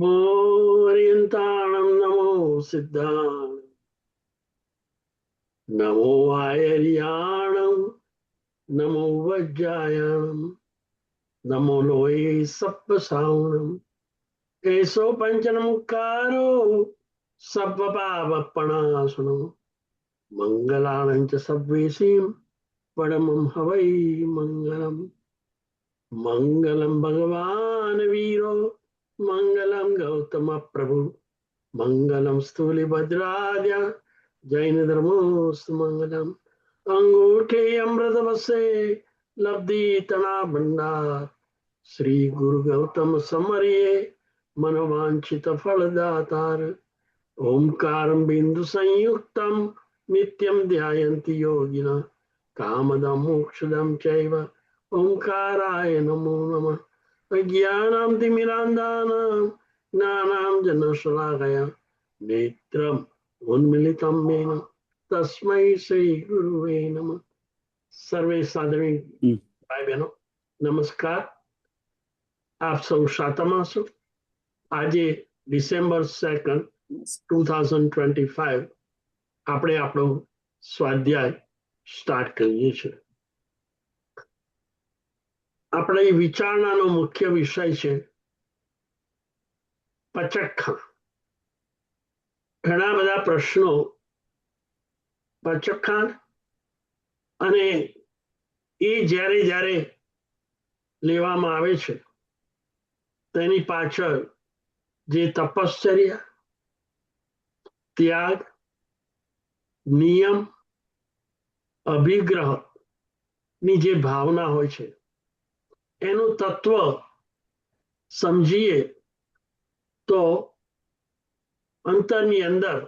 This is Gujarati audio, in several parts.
મોર્યંતાણમ નમો સિદ્ધાણ નમો આયર્યાણમ નમો વજ્જાયાણમ નમો લોહે સપ્પ સાવણમ એસો પંચનમુકારો સપ્પ પાવપણાસનો મંગલાણં ચ સવ્વેસીમ પરમં હવૈ મંગલમ મંગલમ ભગવાન વીરો મંગલમ ગૌતમ પ્રભુ મંગલમ સ્થૂલિભદ્રાદ્ય જૈન ધર્મોસ્તુ મંગલમ અંગૂઠે અમૃત વસે લબ્ધિ તણા ભંડાર શ્રી ગુરુ ગૌતમ સમર્યે મનોવાંછિત ફળદાતાર ઓમકારમ બિંદુ સંયુક્તમ નિત્યમ ધ્યાયંતિ યોગિના કામદમ મોક્ષદમ ચૈવ ઓમકારાય નમો નમઃ અજ્ઞાનામ તિમિરાંધાનામ જ્ઞાનામ જનશલાકયા નેત્રમ ઉન્મિલિતમ મેન તસ્મૈ શ્રી ગુરુવે નમઃ. સર્વે સાધવી ભાઈ બહેનો નમસ્કાર. આપ સૌ સાતમા છો. આજે ડિસેમ્બર 2, 2025 આપણે આપણો સ્વાધ્યાય સ્ટાર્ટ કરીએ છીએ. આપણે વિચારણાનો મુખ્ય વિષય છે પચક્ખા. ઘણા બધા પ્રશ્નો પચક્ખા અને એ જ્યારે જ્યારે લેવામાં આવે છે તેની પાછળ જે તપશ્ચર્યા, ત્યાગ, નિયમ, અભિગ્રહ ની જે ભાવના હોય છે એનું તત્વ સમજીએ તો અંતરની અંદર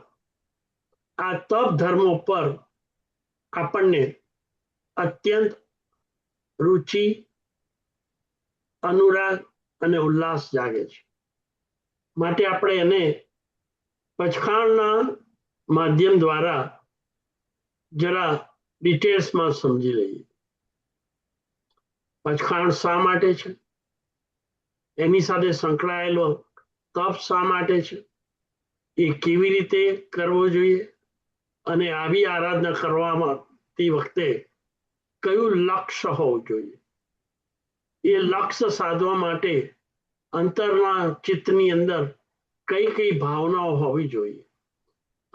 આ તપ ધર્મો પર આપણને અત્યંત રુચિ, અનુરાગ અને ઉલ્લાસ જાગે છે. માટે આપણે એને પચખાણના માધ્યમ દ્વારા જરા ડિટેલ્સમાં સમજી લઈએ. પચખાણ શા માટે છે, એની સાથે સંકળાયેલો તપ શા માટે છે, એ કેવી રીતે કરવો જોઈએ અને આવી આરાધના કરવામાં તે વખતે કયું લક્ષ્ય હોવું જોઈએ, એ લક્ષ્ય સાધવા માટે અંતરના ચિત્તની અંદર કઈ કઈ ભાવનાઓ હોવી જોઈએ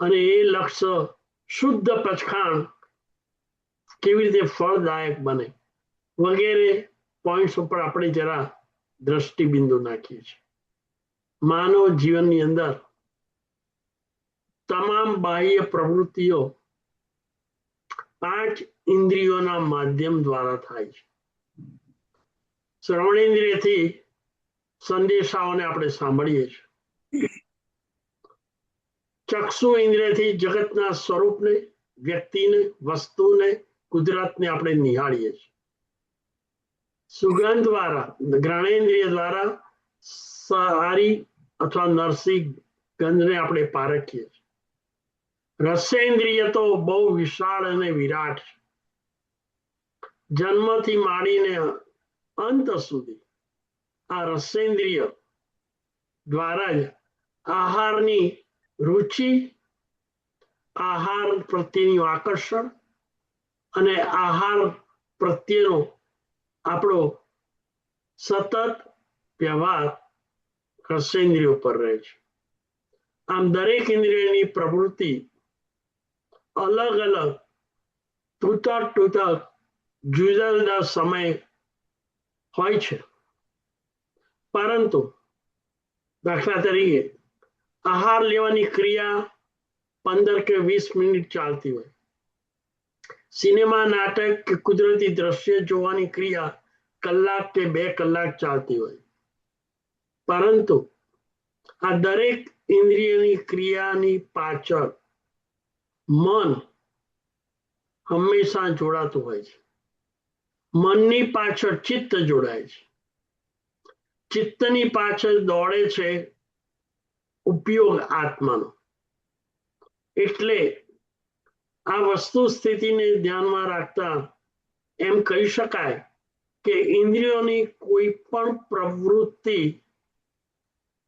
અને એ લક્ષ્ય શુદ્ધ પચખાણ કેવી રીતે ફળદાયક બને વગેરે પોઈન્ટ્સ ઉપર આપણે જરા દ્રષ્ટિબિંદુ નાખીએ છીએ. માનવ જીવનની અંદર તમામ બાહ્ય પ્રવૃત્તિઓ 5 ઇન્દ્રિયોના માધ્યમ દ્વારા થાય છે. શ્રવણેન્દ્રિયથી સંદેશાઓને આપણે સાંભળીએ છીએ. ચક્ષુ ઇન્દ્રિયથી જગતના સ્વરૂપને, વ્યક્તિને, વસ્તુને, કુદરતને આપણે નિહાળીએ છીએ. સુગંધ દ્વારા, ઘ્રાણેન્દ્રિય દ્વારા સારી અથવા નરસી ગંધને આપણે પારખીએ છીએ. રસેન્દ્રિય તો બહુ વિશાળ અને વિરાટ છે. જન્મથી માંડીને અંત સુધી આ રસેન્દ્રિય દ્વારા જ આહારની રુચિ, આહાર પ્રત્યેનું આકર્ષણ અને આહાર પ્રત્યેનો આપણો સતત વ્યવહાર રસેન્દ્રિયો પર રહે છે. આમ દરેક ઇન્દ્રિયની પ્રવૃત્તિ અલગ અલગ તૂતક જુદા જુદા સમય હોય છે. પરંતુ દાખલા તરીકે આહાર લેવાની ક્રિયા 15 કે 20 મિનિટ ચાલતી હોય, સિનેમા, નાટક કે કુદરતી દ્રશ્ય જોવાની ક્રિયા કલાક કે 2 કલાક ચાલતી હોય. પરંતુ આ દરેક ઇન્દ્રિયની ક્રિયાની પાછળ મન હંમેશા જોડાતું હોય છે. મનની પાછળ ચિત્ત જોડાય છે. ચિત્તની પાછળ દોડે છે ઉપયોગ આત્માનો. એટલે આ વસ્તુ સ્થિતિને ધ્યાનમાં રાખતા એમ કહી શકાય કે ઇન્દ્રિયોની કોઈ પણ પ્રવૃત્તિ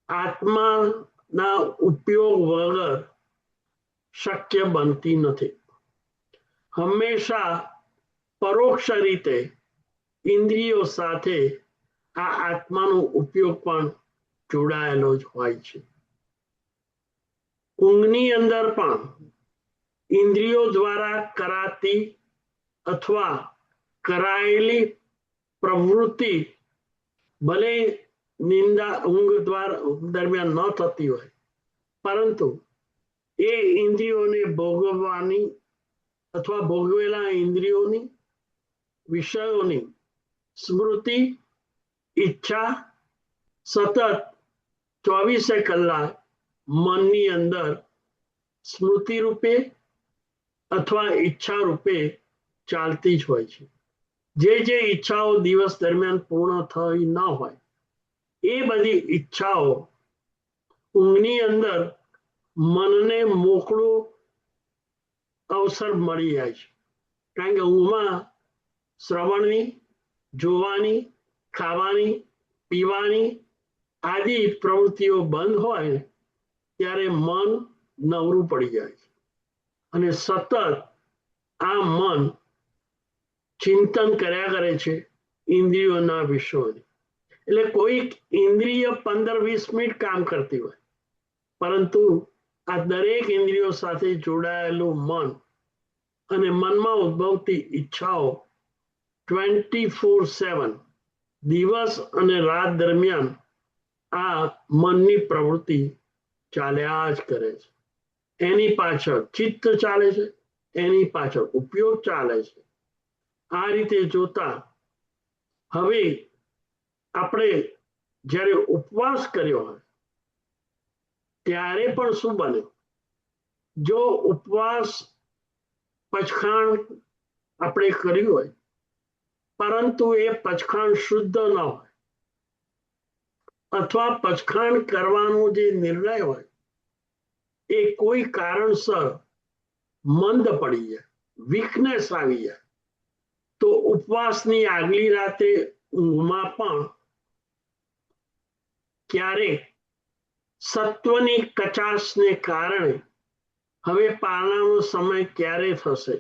આત્માના ઉપયોગ વગર શક્ય બનતી નથી. હંમેશા પરોક્ષ રીતે ઇન્દ્રિયો સાથે આ આત્માનો ઉપયોગ પણ જોડાયેલો જ હોય છે. ઊંઘની અંદર પણ ઇન્દ્રિયો દ્વારા કરાતી અથવા કરાયેલી પ્રવૃત્તિ ભલે નિંદા ઊંઘ દરમિયાન ન થતી હોય, પરંતુ એ ઇન્દ્રિયોને ભોગવવાની અથવા ભોગવેલા ઇન્દ્રિયોની વિષયોની સ્મૃતિ ઈચ્છા સતત 24 કલાક મનની અંદર સ્મૃતિ રૂપે અથવા ઈચ્છા રૂપે ચાલતી જ હોય છે. જે ઈચ્છાઓ દિવસ દરમિયાન પૂર્ણ થઈ ન હોય એ બધી ઈચ્છાઓ ઊંઘની અંદર મનને મોકળો અવસર મળી જાય છે. કારણ કે ઊંઘમાં શ્રવણની, જોવાની, ખાવાની, પીવાની આદિ પ્રવૃત્તિઓ બંધ હોય ત્યારે મન નવરું પડી જાય છે અને સતત આ મન ચિંતન કર્યા કરે છે ઇન્દ્રિયોના વિષયોની. એટલે કોઈક ઇન્દ્રિય 15-20 મિનિટ કામ કરતી હોય, પરંતુ આ દરેક ઇન્દ્રિયો સાથે જોડાયેલું મન અને મનમાં ઉદ્ભવતી ઈચ્છાઓ 24/7 દિવસ અને રાત દરમિયાન આ મનની પ્રવૃત્તિ ચાલ્યા જ કરે છે. એની પાછળ ચિત્ત ચાલે છે, એની પાછળ ઉપયોગ ચાલે છે. આ રીતે જોતા હવે આપણે જ્યારે ઉપવાસ કર્યો હોય ત્યારે પણ શું બને? જો ઉપવાસ પચખાણ આપણે કર્યું હોય પરંતુ એ પચખાણ શુદ્ધ ન હોય અથવા પચખાણ કરવાનો જે નિર્ણય હોય એ કોઈ કારણસર મંદ પડી જાય, વીકનેસ આવી જાય, તો ઉપવાસની આગલી રાતે ઊંઘમાં પણ ક્યારેક સત્વની કચાશને કારણે હવે પારણાનો સમય ક્યારે થશે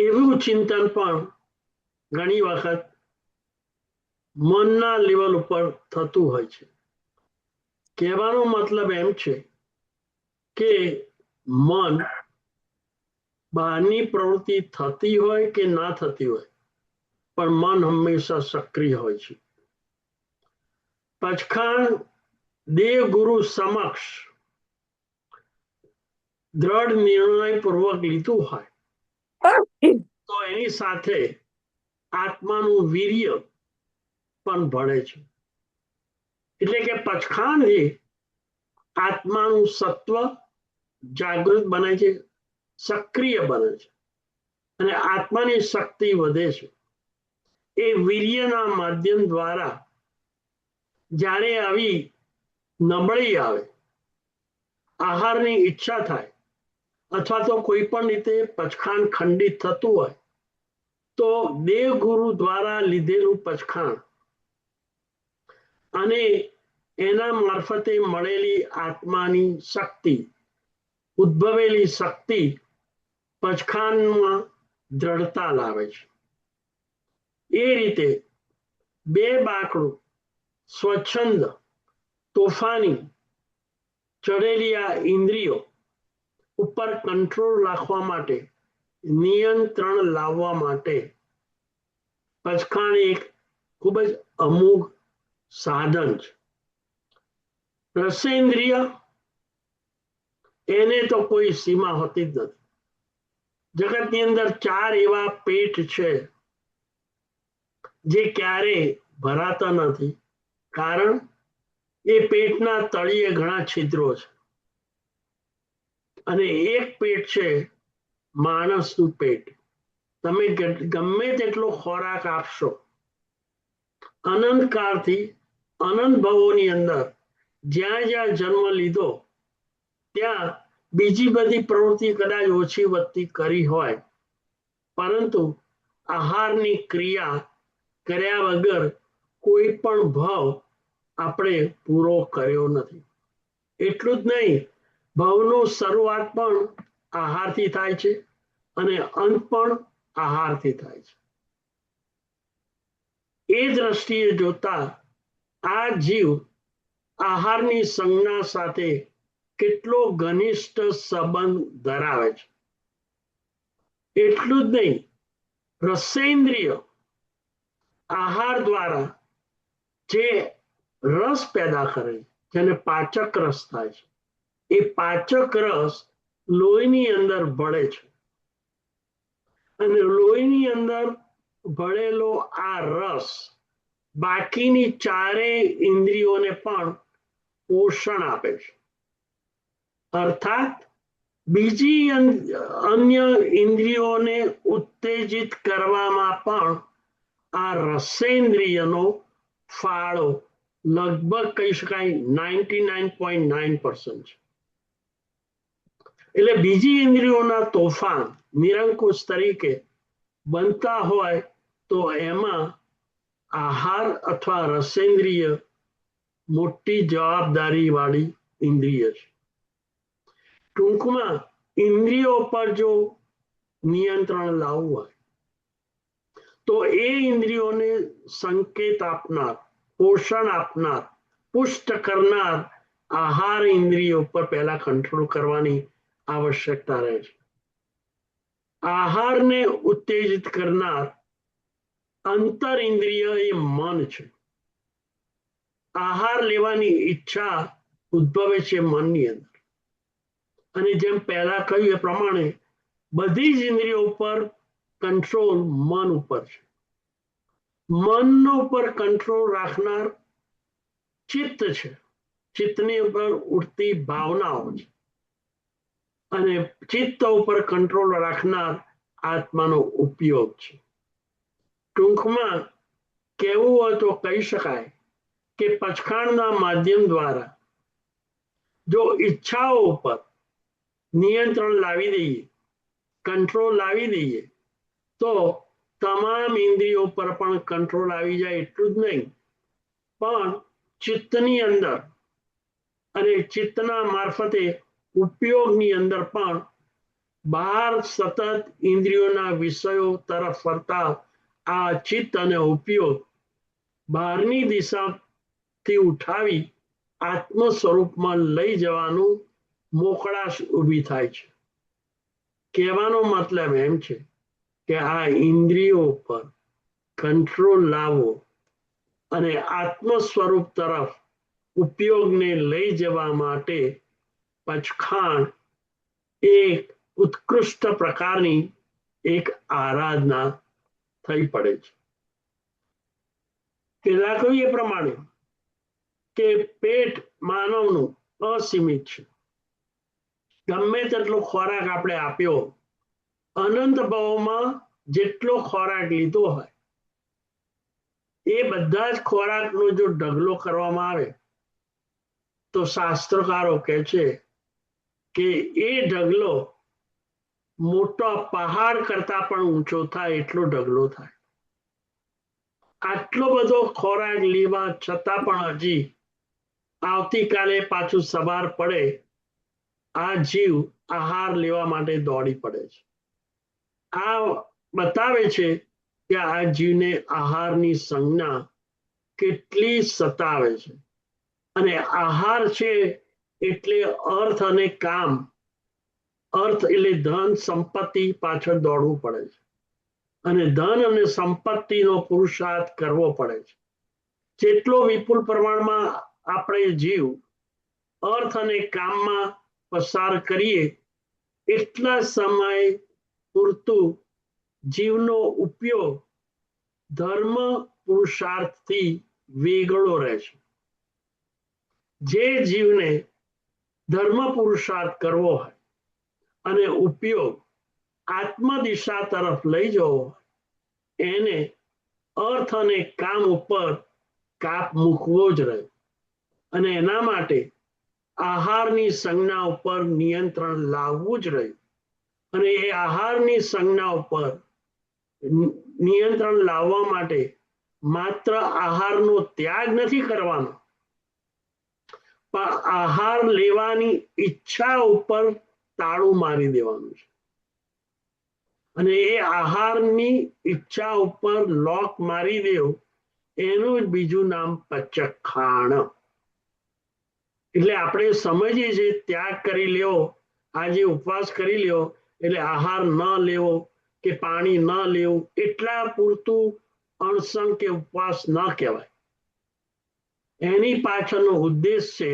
એવું ચિંતન પણ ઘણી વખત મનના લેવલ ઉપર થતું હોય છે. કહેવાનો મતલબ એમ છે કે મન બહારની પ્રવૃત્તિ થતી હોય કે ના થતી હોય પણ મન હંમેશા સક્રિય હોય છે. પચખાણ દેવગુરુ સમક્ષ દ્રઢ નિર્ણયપૂર્વક લીધું હોય તો એની સાથે આત્માનું વીર્ય પણ ભળે છે. એટલે કે પચખાણથી આત્માનું સત્વ જાગૃત બને છે, સક્રિય બને છે અને આત્માની શક્તિ વધે છે. એ વીર્યના માધ્યમ દ્વારા જ્યારે આવી નબળી આવે, આહારની ઈચ્છા થાય અથવા તો કોઈ પણ રીતે પચખાણ ખંડિત થતું હોય તો દેવગુરુ દ્વારા લીધેલું પચખાણ અને એના મારફતે મળેલી આત્માની શક્તિ, ઉદ્ભવેલી શક્તિ પચખાણમાં દ્રઢતા લાવે છે. એ રીતે બે બાકડું સ્વચ્છંદ તોફાની ચડેલી આ ઇન્દ્રિયો ઉપર કંટ્રોલ રાખવા માટે, નિયંત્રણ લાવવા માટે પચખાણ એક ખૂબ જ અમોઘ સાધન છે. રસેન્દ્રિય એને તો કોઈ સીમા હોતી જ નથી. જગતની અંદર 4 એવા પેટ છે જે ક્યારેય ભરાતા નથી, કારણ એ પેટના તળિયે ઘણા છિદ્રો છે અને એક પેટ છે માણસનું પેટ. તમે ગમે તેટલો ખોરાક આપશો, અનંતકાળથી અનંત ભવોની અંદર જ્યાં જ્યાં જન્મ લીધો ત્યાં બીજી બધી પ્રવૃત્તિ કદાચ ઓછી વધતી કરી હોય, પરંતુ આહારની ક્રિયા કર્યા વગર કોઈ પણ ભાવ આપણે પૂરો કર્યો નથી. એટલું જ નહીં, ભવનું શરૂઆત પણ આહારથી થાય છે અને અંત પણ આહારથી થાય છે. એ દ્રષ્ટિએ જોતા આ જીવ આહારની સંજ્ઞા સાથે કેટલો ઘનિષ્ઠ સંબંધ ધરાવે છે. એટલું જ નહીં, રસેન્દ્રિય આહાર દ્વારા જે રસ પેદા કરે, જેને પાચક રસ થાય છે, એ પાચક રસ લોહીની અંદર ભળે છે અને લોહીની અંદર ભળેલો આ રસ બાકીની ચારેય ઇન્દ્રિયોને પણ પોષણ આપે છે. અર્થાત બીજી અન્ય ઇન્દ્રિયોને ઉત્તેજિત કરવામાં પણ આ રસેન્દ્રિયનો ફાળો લગભગ કહી શકાય 99.9% છે. એટલે બીજી ઇન્દ્રિયોના તોફાન નિરંકુશ તરીકે બનતા હોય તો એમાં આહાર અથવા રસેન્દ્રિય મોટી જવાબદારી વાળી ઇન્દ્રિય છે. ટૂંકમાં ઇન્દ્રિયો પર જો નિયંત્રણ લાવવું હોય તો એ ઇન્દ્રિયોને સંકેત આપનાર, પોષણ આપનાર, પુષ્ટ કરનાર આહાર ઇન્દ્રિયો પર પહેલા કંટ્રોલ કરવાની આવશ્યકતા રહે છે. આહારને ઉત્તેજિત કરનાર અંતર ઇન્દ્રિય એ મન છે. આહાર લેવાની ઈચ્છા ઉદ્ભવે છે મનની અંદર. અને જેમ પહેલા કહ્યું એ પ્રમાણે બધી જ ઇન્દ્રિયો ઉપર કંટ્રોલ મન ઉપર છે. મનનો ઉપર કંટ્રોલ રાખનાર ચિત્ત છે. ચિત્તની ઉપર ઉઠતી ભાવનાઓ છે અને ચિત્ત ઉપર કંટ્રોલ રાખનાર આત્માનો ઉપયોગ છે. ટૂંકમાં કહેવું હોય તો કહી શકાય કે પચખાણના માધ્યમ દ્વારા જો ઈચ્છાઓ ઉપર નિયંત્રણ લાવી દઈએ, કંટ્રોલ લાવી દઈએ, તો તમામ ઇન્દ્રિયો પર પણ કંટ્રોલ આવી જાય. એટલું જ નહીં, પણ ચિત્તની અંદર અને ચિત્તના મારફતે ઉપયોગની અંદર પણ બહાર સતત ઇન્દ્રિયોના વિષયો તરફ ફરતા આ ચિત્ત અને ઉપયોગ બહારની દિશાથી ઉઠાવી આત્મ સ્વરૂપમાં લઈ જવાનું મોકળાશ ઊભી થાય છે. કહેવાનો મતલબ એમ છે કે આ ઇન્દ્રિયો પર કંટ્રોલ લાવવો અને આત્મ સ્વરૂપ તરફ ઉપયોગને લઈ જવા માટે પચખાણ એક ઉત્કૃષ્ટ પ્રકારની એક આરાધના થઈ પડે છે. પેલા કહ્યું એ પ્રમાણે કે પેટ માનવનું અસીમિત છે. ગમે તેટલો ખોરાક આપણે આપ્યો, અનંત ભાવમાં જેટલો ખોરાક લીધો હોય એ બધા જ ખોરાકનો જો ઢગલો કરવામાં આવે તો શાસ્ત્રકારો કહે છે કે એ ઢગલો મોટા પહાડ કરતા પણ ઊંચો થાય એટલો ઢગલો થાય. આટલો બધો ખોરાક લેવા છતાં પણ હજી આવતીકાલે પાછું સવાર પડે આ જીવ આહાર લેવા માટે દોડી પડે છે. આ બતાવે છે કે આ જીવને આહારની સંજ્ઞા કેટલી સતાવે છે. અને આહાર છે એટલે અર્થ અને કામ, અર્થ એટલે ધન સંપત્તિ પાછળ દોડવું પડે છે અને ધન અને સંપત્તિનો પુરુષાર્થ કરવો પડે છે. જેટલો વિપુલ પ્રમાણમાં આપણે જીવ અર્થ અને કામમાં પસાર કરીએ એટલા સમય પૂરતું જીવનો ઉપયોગ ધર્મ પુરુષાર્થથી વેગળો રહે છે. જે જીવને ધર્મ પુરુષાર્થ કરવો હોય અને ઉપયોગ આત્મદિશા તરફ લઈ જવો હોય એને અર્થ અને કામ ઉપર કાપ મૂકવો જ રહે અને એના માટે આહારની સંજ્ઞા ઉપર નિયંત્રણ લાવવું જ રહ્યું. અને એ આહારની સંજ્ઞા ઉપર નિયંત્રણ લાવવા માટે માત્ર આહારનો ત્યાગ નથી કરવાનો, પણ આહાર લેવાની ઈચ્છા ઉપર તાળું મારી દેવાનું છે. અને એ આહારની ઈચ્છા ઉપર લોક મારી દેવું એનું જ બીજું નામ પચખાણ. એટલે આપણે સમજીએ છીએ ત્યાગ કરી લેવો, આજે ઉપવાસ કરી લેવો એટલે આહાર ન લેવો કે પાણી ન લેવું એટલા પૂરતું અણસણ કે ઉપવાસ ન કહેવાય. એની પાછળનો ઉદ્દેશ છે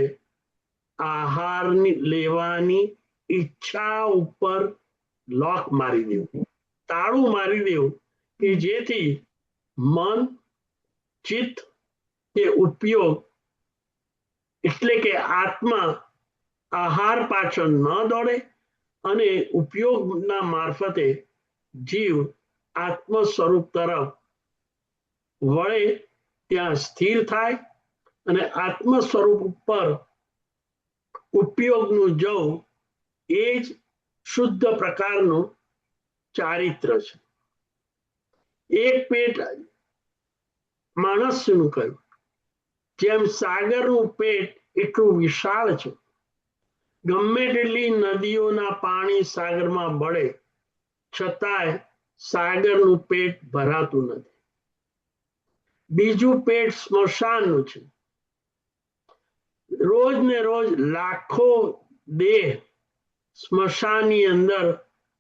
આહાર લેવાની ઈચ્છા ઉપર લોક મારી દેવું, તાળું મારી દેવું, કે જેથી મન, ચિત્ત કે ઉપયોગ એટલે કે આત્મા આહાર પાછળ ન દોડે અને ઉપયોગના મારફતે જીવ આત્મ સ્વરૂપ તરફ વળે, ત્યાં સ્થિર થાય અને આત્મ સ્વરૂપ ઉપર ઉપયોગનું જવું એ જ શુદ્ધ પ્રકારનું ચારિત્ર છે. એક પેટ માણસનું કહ્યું, જેમ સાગરનું પેટ એટલું વિશાળ છે, ગમે તેટલી નદીઓના પાણી સાગરમાં બળે છતાંય સાગરનું પેટ ભરાતું નથી. બીજું પેટ સ્મશાનનું છે. રોજ ને રોજ લાખો દેહ સ્મશાનની અંદર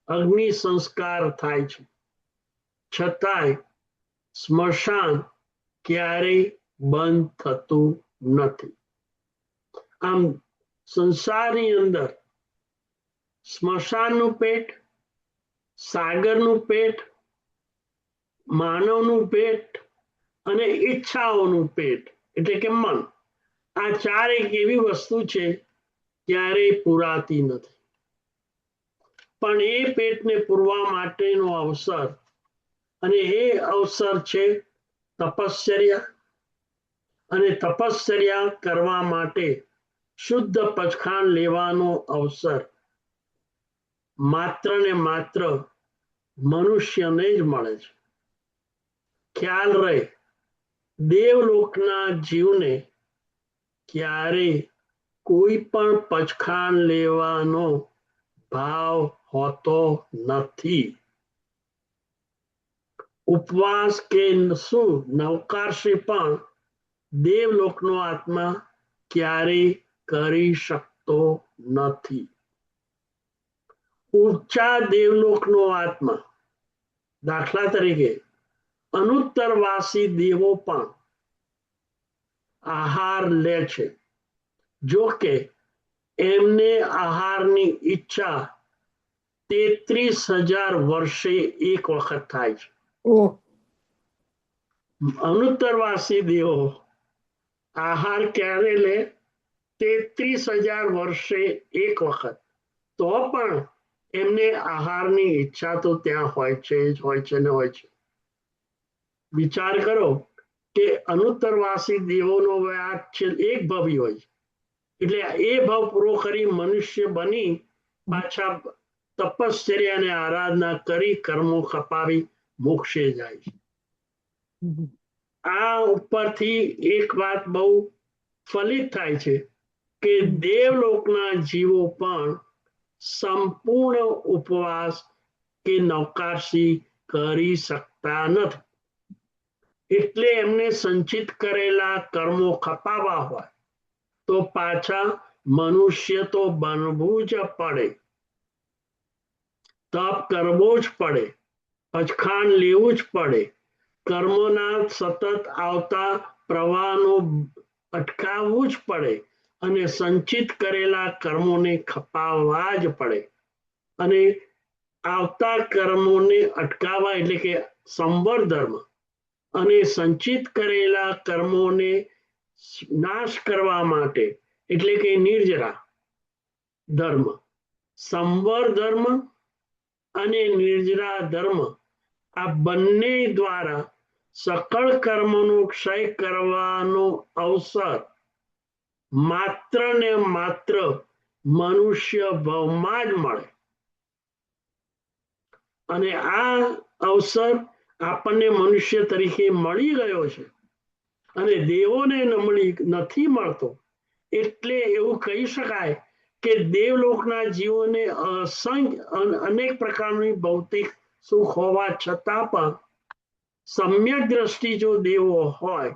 અગ્નિ સંસ્કાર થાય છે, છતાંય સ્મશાન ક્યારેય બંધ થતું નથી. આમ સંસારની અંદર સ્મશાનનું પેટ, સાગરનું પેટ, માનવનું પેટ અને ઈચ્છાઓનું પેટ એટલે કે મન, આ ચાર એક એવી વસ્તુ છે ક્યારેય પુરાતી નથી. પણ એ પેટને પૂરવા માટેનો અવસર, અને એ અવસર છે તપશ્ચર્યા. અને તપશ્ચર્યા કરવા માટે શુદ્ધ પચખાણ લેવાનો અવસર માત્ર ને માત્ર મનુષ્યને જ મળે છે. ખ્યાલ રહે, દેવલોકના જીવને ક્યારેય કોઈ પણ પચખાણ લેવાનો ભાવ હોતો નથી. ઉપવાસ કે શું નવકારશી પણ દેવલોકનો આત્મા ક્યારેય કરી શકતો નથી. ઊંચા દેવલોકનો આત્મા, દાખલા તરીકે અનુત્તરવાસી દેવો પણ આહાર લે છે, જો કે એમને આહારની ઈચ્છા 33,000 વર્ષે એક વખત થાય છે. અનુત્તરવાસી દેવો આહાર ક્યારે લે? 33,000 વર્ષે એક વખત. તો પણ એમને આહારની ઈચ્છા તો ત્યાં હોય છે જ હોય છે ને હોય છે. વિચાર કરો કે અનુત્તરવાસી દેવોનો વ્યાપ છે એક ભવી હોય, એટલે એ ભાવ પૂરો કરી મનુષ્ય બની પાછા તપશ્ચર્યા અને આરાધના કરી કર્મો ખપાવી મોક્ષે જાય છે. આ ઉપરથી એક વાત બહુ ફલિત થાય છે કે દેવલોકના જીવો પણ સંપૂર્ણ ઉપવાસ કે નવકારશી કરી શકતા નથી. એટલે એમને સંચિત કરેલા કર્મો ખપાવવા હોય તો પાછા મનુષ્ય તો બનવું જ પડે, તપ કરવો જ પડે, પચખાણ લેવું જ પડે, કર્મોના સતત આવતા પ્રવાહનું અટકાવવું જ પડે અને સંચિત કરેલા કર્મોને ખપાવવા જ પડે. અને આવતા કર્મોને અટકાવવા એટલે કે સંવર ધર્મ અને સંચિત કરેલા કર્મોને નાશ કરવા માટે એટલે કે નિર્જરા ધર્મ, સંવર ધર્મ અને નિર્જરા ધર્મ, આ બંને દ્વારા સકળ કર્મનો ક્ષય કરવાનો અવસર માત્ર ને માત્ર મનુષ્ય ભાવમાં જ મળે. અને આ અવસર આપણને મનુષ્ય તરીકે મળી ગયો છે અને દેવોને નથી મળતો. એટલે એવું કહી શકાય કે દેવલોકના જીવોને અનેક પ્રકારની ભૌતિક સુખ હોવા છતાં પણ સમ્યક દ્રષ્ટિ જો દેવો હોય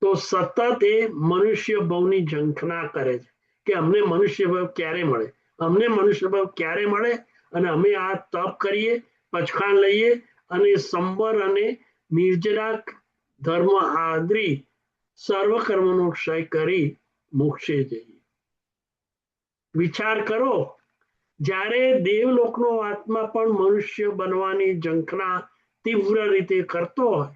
તો સતત એ મનુષ્ય ભવની ઝંખના કરે છે કે અમને મનુષ્ય ભાવ ક્યારે મળે, અમને મનુષ્ય ભાવ ક્યારે મળે, અને અમે આ તપ કરીએ, પચખાણ લઈએ અને સંબર અને નિર્જરા ધર્મ આદરી સર્વ કર્મનો ક્ષય કરી મોક્ષે જઈએ. વિચાર કરો, જ્યારે દેવલોકનો આત્મા પણ મનુષ્ય બનવાની ઝંખના તીવ્ર રીતે કરતો હોય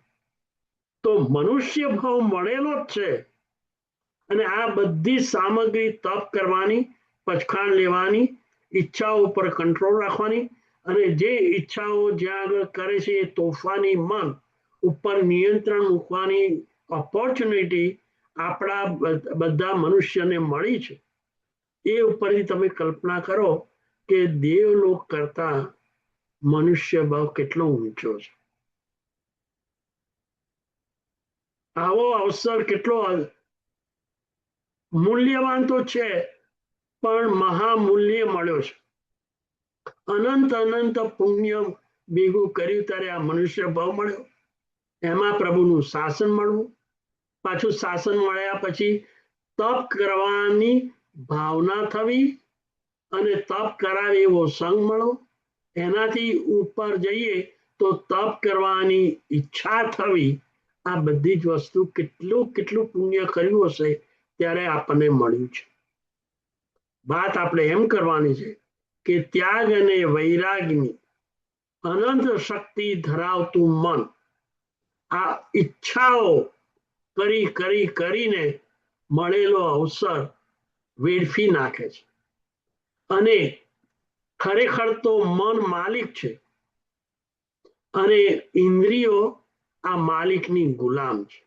તો મનુષ્ય ભાવ મળેલો જ છે, અને આ બધી સામગ્રી તપ કરવાની, પચખાણ લેવાની, ઈચ્છાઓ પર કંટ્રોલ રાખવાની, અને જે ઈચ્છાઓ જ્યાં આગળ કરે છે એ તોફાની મન ઉપર નિયંત્રણ મૂકવાની ઓપોર્ચ્યુનિટી આપણા બધા મનુષ્યને મળી છે. એ ઉપરથી તમે કલ્પના કરો કે દેવલોક કરતા મનુષ્ય ભાવ કેટલો ઊંચો છે. આવો અવસર કેટલો મૂલ્યવાન તો છે, પણ મહામૂલ્ય મળ્યો છે. અનંત પુણ્ય ભેગું કર્યું ત્યારે આ મનુષ્ય ભાવ મળ્યો, એમાં પ્રભુનું શાસન મળવું, પાછું શાસન મળ્યા પછી તપ કરવાની ભાવના થવી અને તપ કરાવે એવો સંગ મળો, એનાથી ઉપર જઈએ તો તપ કરવાની ઈચ્છા થવી. આ બધી જ વસ્તુ કેટલું પુણ્ય કર્યું હશે ત્યારે આપણને મળ્યું છે. વાત આપણે એમ કરવાની છે કે ત્યાગ અને વૈરાગની અનંત શક્તિ ધરાવતું મન આ ઈચ્છાઓ કરીને મળેલો અવસર વેડફી નાખે છે, અને ખરેખર તો મન માલિક છે અને ઇન્દ્રિયો આ માલિકની ગુલામ છે.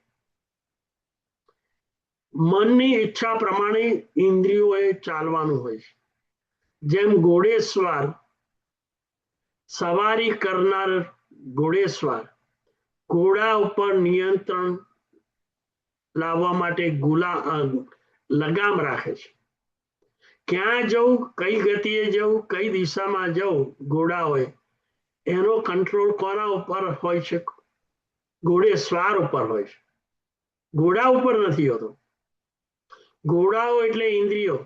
મનની ઈચ્છા પ્રમાણે ઇન્દ્રિયોએ ચાલવાનું હોય છે. જેમ ઘોડેસવાર સવારી કરનાર ઘોડેસવાર ઘોડા ઉપર નિયંત્રણ લાવવા માટે લગામ રાખે છે. ક્યાં જવું, કઈ ગતિએ જવું, કઈ દિશામાં જવું, ઘોડા હોય એનો કંટ્રોલ કોના ઉપર હોય છે? ઘોડેસવાર ઉપર હોય છે, ઘોડા ઉપર નથી હોતો. ઘોડાઓ એટલે ઇન્દ્રિયો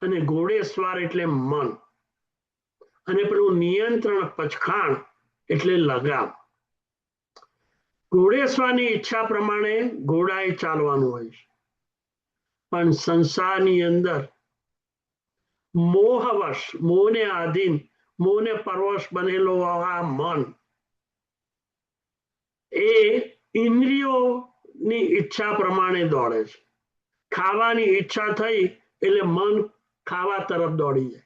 અને ઘોડેસવાર એટલે મન, અને પેલું નિયંત્રણ પચખાણ એટલે લગામ. ઘોડેસવારની ઈચ્છા પ્રમાણે ઘોડાએ ચાલવાનું હોય છે, પણ સંસારની અંદર મોહવશ, મોહને આધીન, મોહને પરવશ બનેલો આ મન એ ઇન્દ્રિયોની ઈચ્છા પ્રમાણે દોડે છે. ખાવાની ઈચ્છા થઈ એટલે મન ખાવા તરફ દોડી જાય.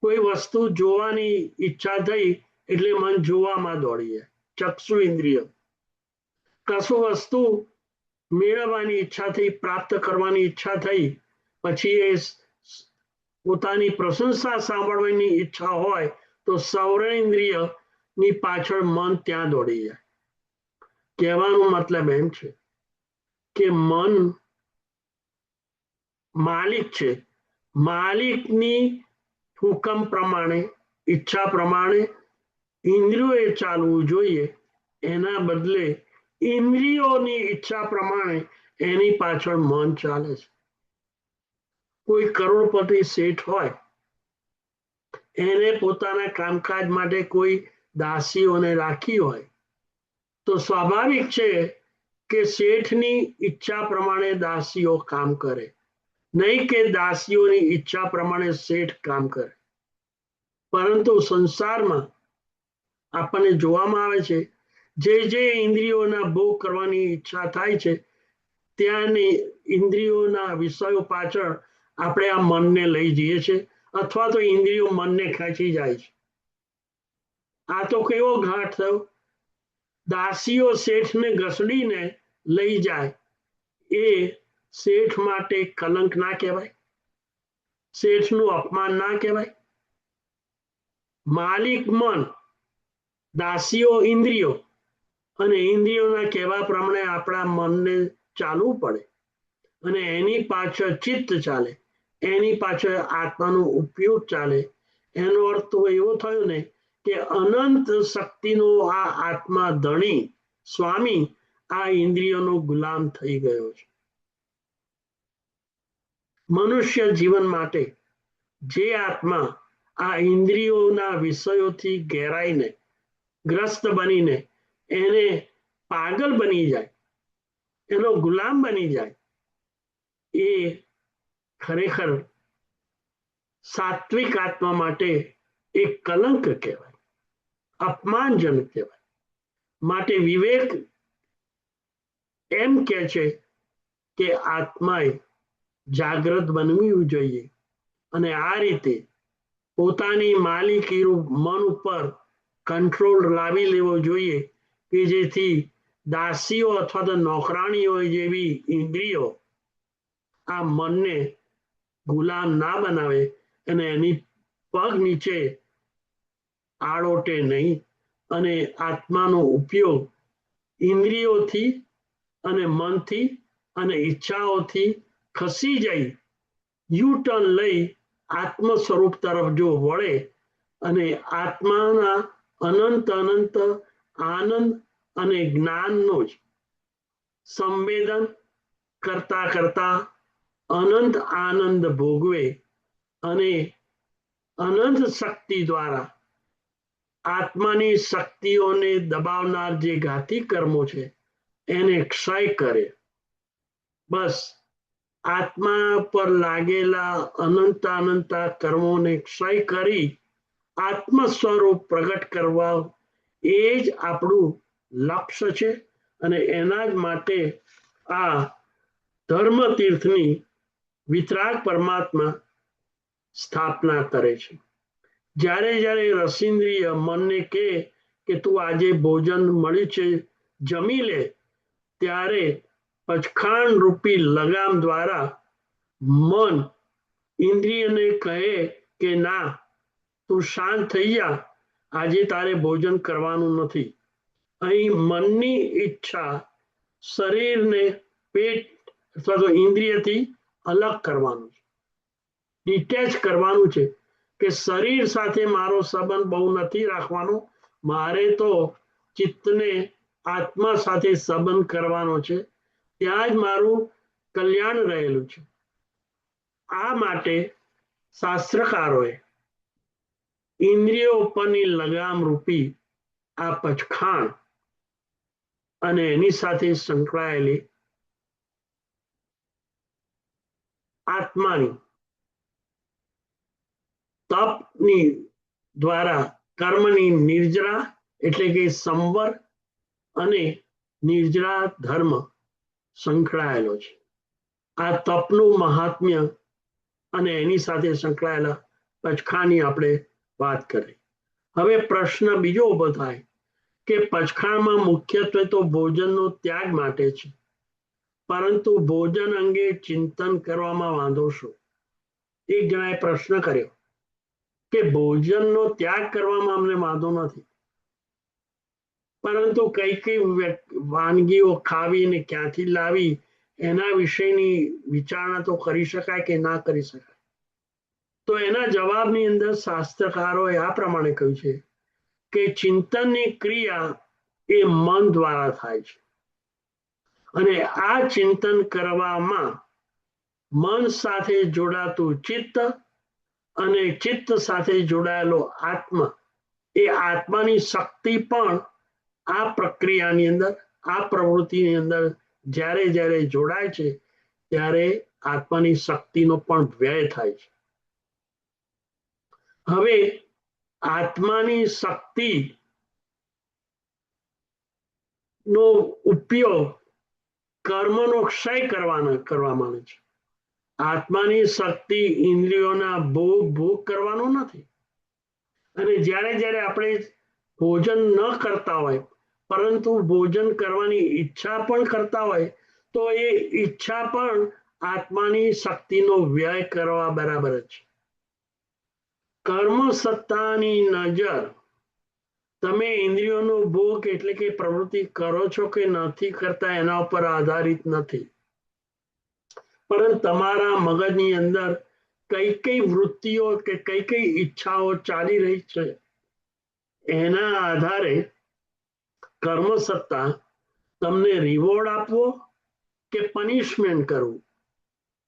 કોઈ વસ્તુ જોવાની ઈચ્છા થઈ એટલે મન જોવામાં દોડી જાય, ચક્ષુ ઇન્દ્રિય. કશું વસ્તુ મેળવવાની ઈચ્છા થઈ, પ્રાપ્ત કરવાની ઈચ્છા થઈ, પછી એ પોતાની પ્રશંસા સાંભળવાની ઈચ્છા હોય તો સૌરેન્દ્રિય ની પાછળ મન ત્યાં દોડી જાય. કહેવાનો મતલબ એમ છે કે મન માલિક છે, માલિકની હુકમ પ્રમાણે, ઈચ્છા પ્રમાણે ઇન્દ્રિયોએ ચાલવું જોઈએ, એના બદલે ઇન્દ્રિયોની ઈચ્છા પ્રમાણે એની પાછળ મન ચાલે છે. કોઈ કરોડપતિ શેઠ હોય, એને પોતાના કામકાજ માટે કોઈ દાસીઓને રાખી હોય તો સ્વાભાવિક છે કે શેઠની ઈચ્છા પ્રમાણે દાસીઓ કામ કરે, નહીં કે દાસીઓની ઈચ્છા પ્રમાણે શેઠ કામ કરે. પરંતુ સંસારમાં આપણને જોવામાં આવે છે જે ઇન્દ્રિયોના ભોગ કરવાની ઈચ્છા થાય છે ત્યાંની ઇન્દ્રિયોના વિષયો પાછળ આપણે આ મનને લઈ જઈએ છીએ, અથવા તો ઇન્દ્રિયો મનને ખેંચી જાય છે. આ તો કેવો ઘાટ થયો! દાસીઓ શેઠને ઘસડીને લઈ જાય એ શેઠ માટે કલંક ના કહેવાય? શેઠનું અપમાન ના કહેવાય? માલિક મન, દાસીઓ ઇન્દ્રિયો, અને ઇન્દ્રિયોના કહેવા પ્રમાણે આપણા મનને ચાલવું પડે. અને એની પાછળ ચિત્ત ચાલે, એની પાછળ આત્માનો ઉપયોગ ચાલે. એનો અર્થ તો એવો થયો ને કે અનંત શક્તિનો આ આત્મા ધણી સ્વામી આ ઇન્દ્રિયોનો ગુલામ થઈ ગયો છે. મનુષ્ય જીવન માટે જે આત્મા આ ઇન્દ્રિયોના વિષયોથી ઘેરાઈને ગ્રસ્ત બનીને એને પાગલ બની જાય, એનો ગુલામ બની જાય, એ ખરેખર સાત્વિક આત્મા માટે એક કલંક કહેવાય, અપમાનજનક કહેવાય. માટે વિવેક એમ કે છે કે આત્માએ જાગ્રત બનવું જોઈએ અને આ રીતે પોતાની માલિકી મન ઉપર કંટ્રોલ લાવી લેવો જોઈએ કે જેથી દાસીઓ અથવા તો નોકરાણીઓ જેવી ઇન્દ્રિયો આ મનને ગુલામ ના બનાવે અને એની પગ નીચે આળોટે નહીં અને આત્માનો ઉપયોગ ઇન્દ્રિયોથી અને મનથી અને ઈચ્છાઓથી ખસી જાય, યુ ટર્ન લઈ આત્મ સ્વરૂપ તરફ જો વળે અને આત્માના અનંત અનંત આનંદ અને જ્ઞાનનો જ સંવેદન કરતા કરતા અનંત આનંદ ભોગવે અને અનંત શક્તિ દ્વારા આત્માની શક્તિઓને દબાવનાર જે ઘાતી કર્મો છે એને ક્ષય કરે. બસ આત્મા પર લાગેલા અનંત કર્મોને ક્ષય કરી આત્મ સ્વરૂપ પ્રગટ કરવા એ જ આપણું લક્ષ્ય છે અને એના જ માટે આ ધર્મ તીર્થની વિતરાગ પરમાત્મા સ્થાપના કરે છે. જ્યારે જ્યારે રસિન્દ્રિય મનને કહે કે તું આજે ભોજન મળ્યું છે જમી લે, ત્યારે પચખાણ રૂપી લગામ દ્વારા મન ઇન્દ્રિયને કહે કે ના, તું શાંત થઈ જા, આજે તારે ભોજન કરવાનું નથી. અહીં મનની ઈચ્છા શરીરને પેટ અથવા તો ઇન્દ્રિયથી અલગ કરવાનું છે, ડિટેચ કરવાનું છે કે શરીર સાથે મારો સંબંધ બહુ નથી રાખવાનો, મારે તો ચિત્તને આત્મા સાથે સંબંધ કરવાનો છે, ત્યાં જ મારું કલ્યાણ રહેલું છે. આ માટે શાસ્ત્રકારોએ ઇન્દ્રિયો ઉપરની લગામ રૂપી આ પચખાણ અને એની સાથે સંકળાયેલી આત્માની તપની દ્વારા કર્મની નિર્જરા એટલે કે સંવર અને નિર્જરા ધર્મ સંકળાયેલો છે. આ તપનું મહાત્મ્ય અને એની સાથે સંકળાયેલા પચખાણની આપણે વાત કરી. હવે પ્રશ્ન બીજો ઉભો થાય કે પચખાણમાં મુખ્યત્વે તો ભોજનનો ત્યાગ માટે છે, પરંતુ ભોજન અંગે ચિંતન કરવામાં વાંધો શું? એક જણાએ પ્રશ્ન કર્યો કે ભોજનનો ત્યાગ કરવામાં અમને વાંધો નથી, પરંતુ કઈ કઈ વાનગીઓ ખાવી ને ક્યાંથી લાવી એના વિશેની વિચારણા તો કરી શકાય કે ના કરી શકાય? તો એના જવાબની અંદર શાસ્ત્રકારોએ આ પ્રમાણે કહ્યું છે કે ચિંતનની ક્રિયા એ મન દ્વારા થાય છે અને આ ચિંતન કરવામાં મન સાથે જોડાતું ચિત્ત અને ચિત્ત સાથે જોડાયેલો આત્મા, એ આત્માની શક્તિ પણ આ પ્રક્રિયાની અંદર, આ પ્રવૃત્તિની અંદર જ્યારે જ્યારે જોડાય છે ત્યારે આત્માની શક્તિનો પણ વ્યય થાય છે. હવે આત્માની શક્તિ નો ઉપયોગ કર્મનો ક્ષય કરવા માંગે છે. આત્માની શક્તિ ઇન્દ્રિયોના ભોગ કરવાનો નથી. અને જ્યારે જ્યારે આપણે ભોજન ન કરતા હોય પરંતુ ભોજન કરવાની ઈચ્છા પણ કરતા હોય તો એ ઈચ્છા પણ આત્માની શક્તિનો વ્યય કરવા બરાબર જ છે. કર્મ સત્તાની નજર તમે ઇન્દ્રિયોનો ભોગ એટલે કે પ્રવૃત્તિ કરો છો કે નથી કરતા એના ઉપર આધારિત નથી. પરંતુ તમારા મગજની અંદર કઈ કઈ વૃત્તિઓ કે કઈ કઈ ઈચ્છાઓ ચાલી રહી છે એના આધારે કર્મ સત્તા તમને રિવોર્ડ આપવો કે પનિશમેન્ટ કરવું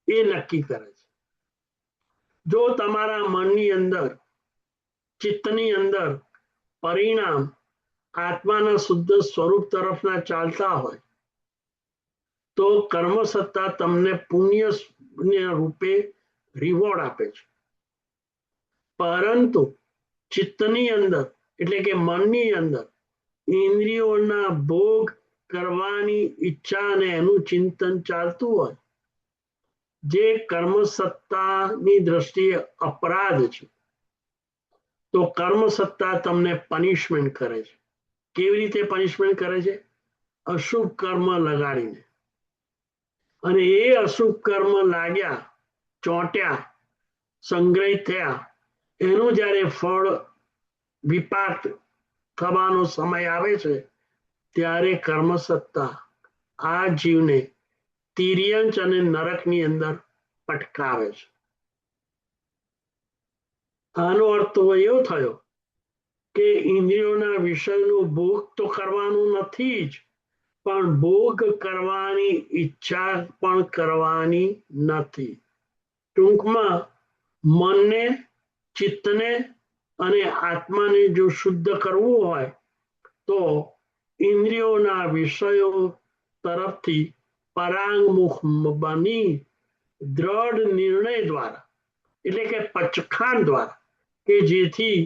એ નક્કી કરે છે. જો તમારા મનની અંદર, ચિત્તની અંદર પરિણામ આત્માના શુદ્ધ સ્વરૂપ તરફના ચાલતા હોય તો કર્મ સત્તા તમને પુણ્ય રૂપે રિવોર્ડ આપે છે. પરંતુ ચિત્તની અંદર એટલે કે મનની અંદર ઇન્દ્રિયોના ભોગ કરવાની ઈચ્છા અને એનું ચિંતન ચાલતું હોય જે કર્મ સત્તાની દ્રષ્ટિએ અપરાધ છે, તો કર્મ સત્તા તમને પનિશમેન્ટ કરે છે. કેવી રીતે પનિશમેન્ટ કરે છે? અશુભ કર્મ લગાડીને. અને એ અશુભ કર્મ લાગ્યા, ચોંટ્યા, સંગ્રહિત થયા, એનું જ્યારે ફળ વિપાક થવાનો સમય આવે છે ત્યારે કર્મ સત્તા આ જીવને તિર્યંચ અને નરકની અંદર પટકાવે છે. આનો અર્થ તો એવો થયો કે ઇન્દ્રિયોના વિષયનો ભોગ તો કરવાનું નથી જ, પણ ભોગ કરવાની ઈચ્છા પણ કરવાની નથી. ટૂંકમાં મનને, ચિત્તને અને આત્માને જો શુદ્ધ કરવું હોય તો ઇન્દ્રિયોના વિષયો તરફથી પરાંગમુખ બની દ્રઢ નિર્ણય દ્વારા એટલે કે પચખાણ દ્વારા કે જેથી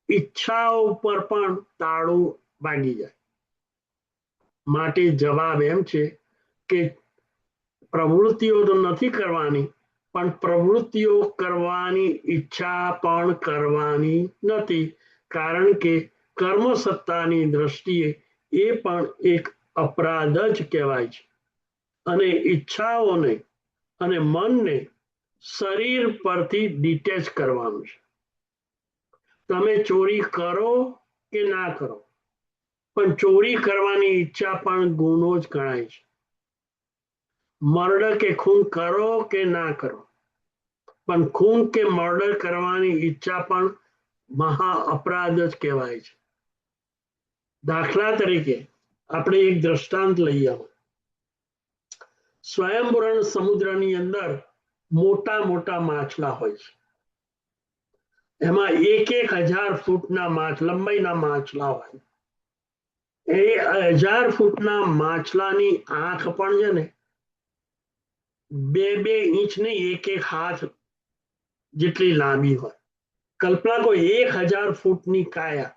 ઈચ્છાઓ પર પણ તાળું વાગી જાય. માટે જવાબ એમ છે કે પ્રવૃત્તિઓ તો નથી કરવાની, પણ પ્રવૃત્તિઓ કરવાની ઈચ્છા પણ કરવાની નથી, કારણ કે કર્મ સત્તાની દ્રષ્ટિએ એ પણ એક અપરાધ જ કહેવાય છે. અને ઈચ્છાઓને અને મનને શરીર પરથી ડિટેચ કરવાનું છે. તમે ચોરી કરો કે ના કરો, પણ ચોરી કરવાની ઈચ્છા પણ ગુનો જ ગણાય છે. મર્ડર કે ખૂન કરો કે ના કરો, પણ ખૂન કે મર્ડર કરવાની ઈચ્છા પણ મહા અપરાધ જ કહેવાય છે. દાખલા તરીકે આપણે એક દ્રષ્ટાંત લઈએ. સ્વયંભૂરણ સમુદ્રની અંદર મોટા મોટા માછલા હોય છે. એમાં 1000 ફૂટના લંબાઈના માછલા હોય. એ 1000 ફૂટના માછલાની આંખ પણ છે ને 2-2 ઇંચ નહીં, 1-1 હાથ જેટલી લાંબી હોય. કલ્પના કોઈ 1000 ફૂટની કાયા,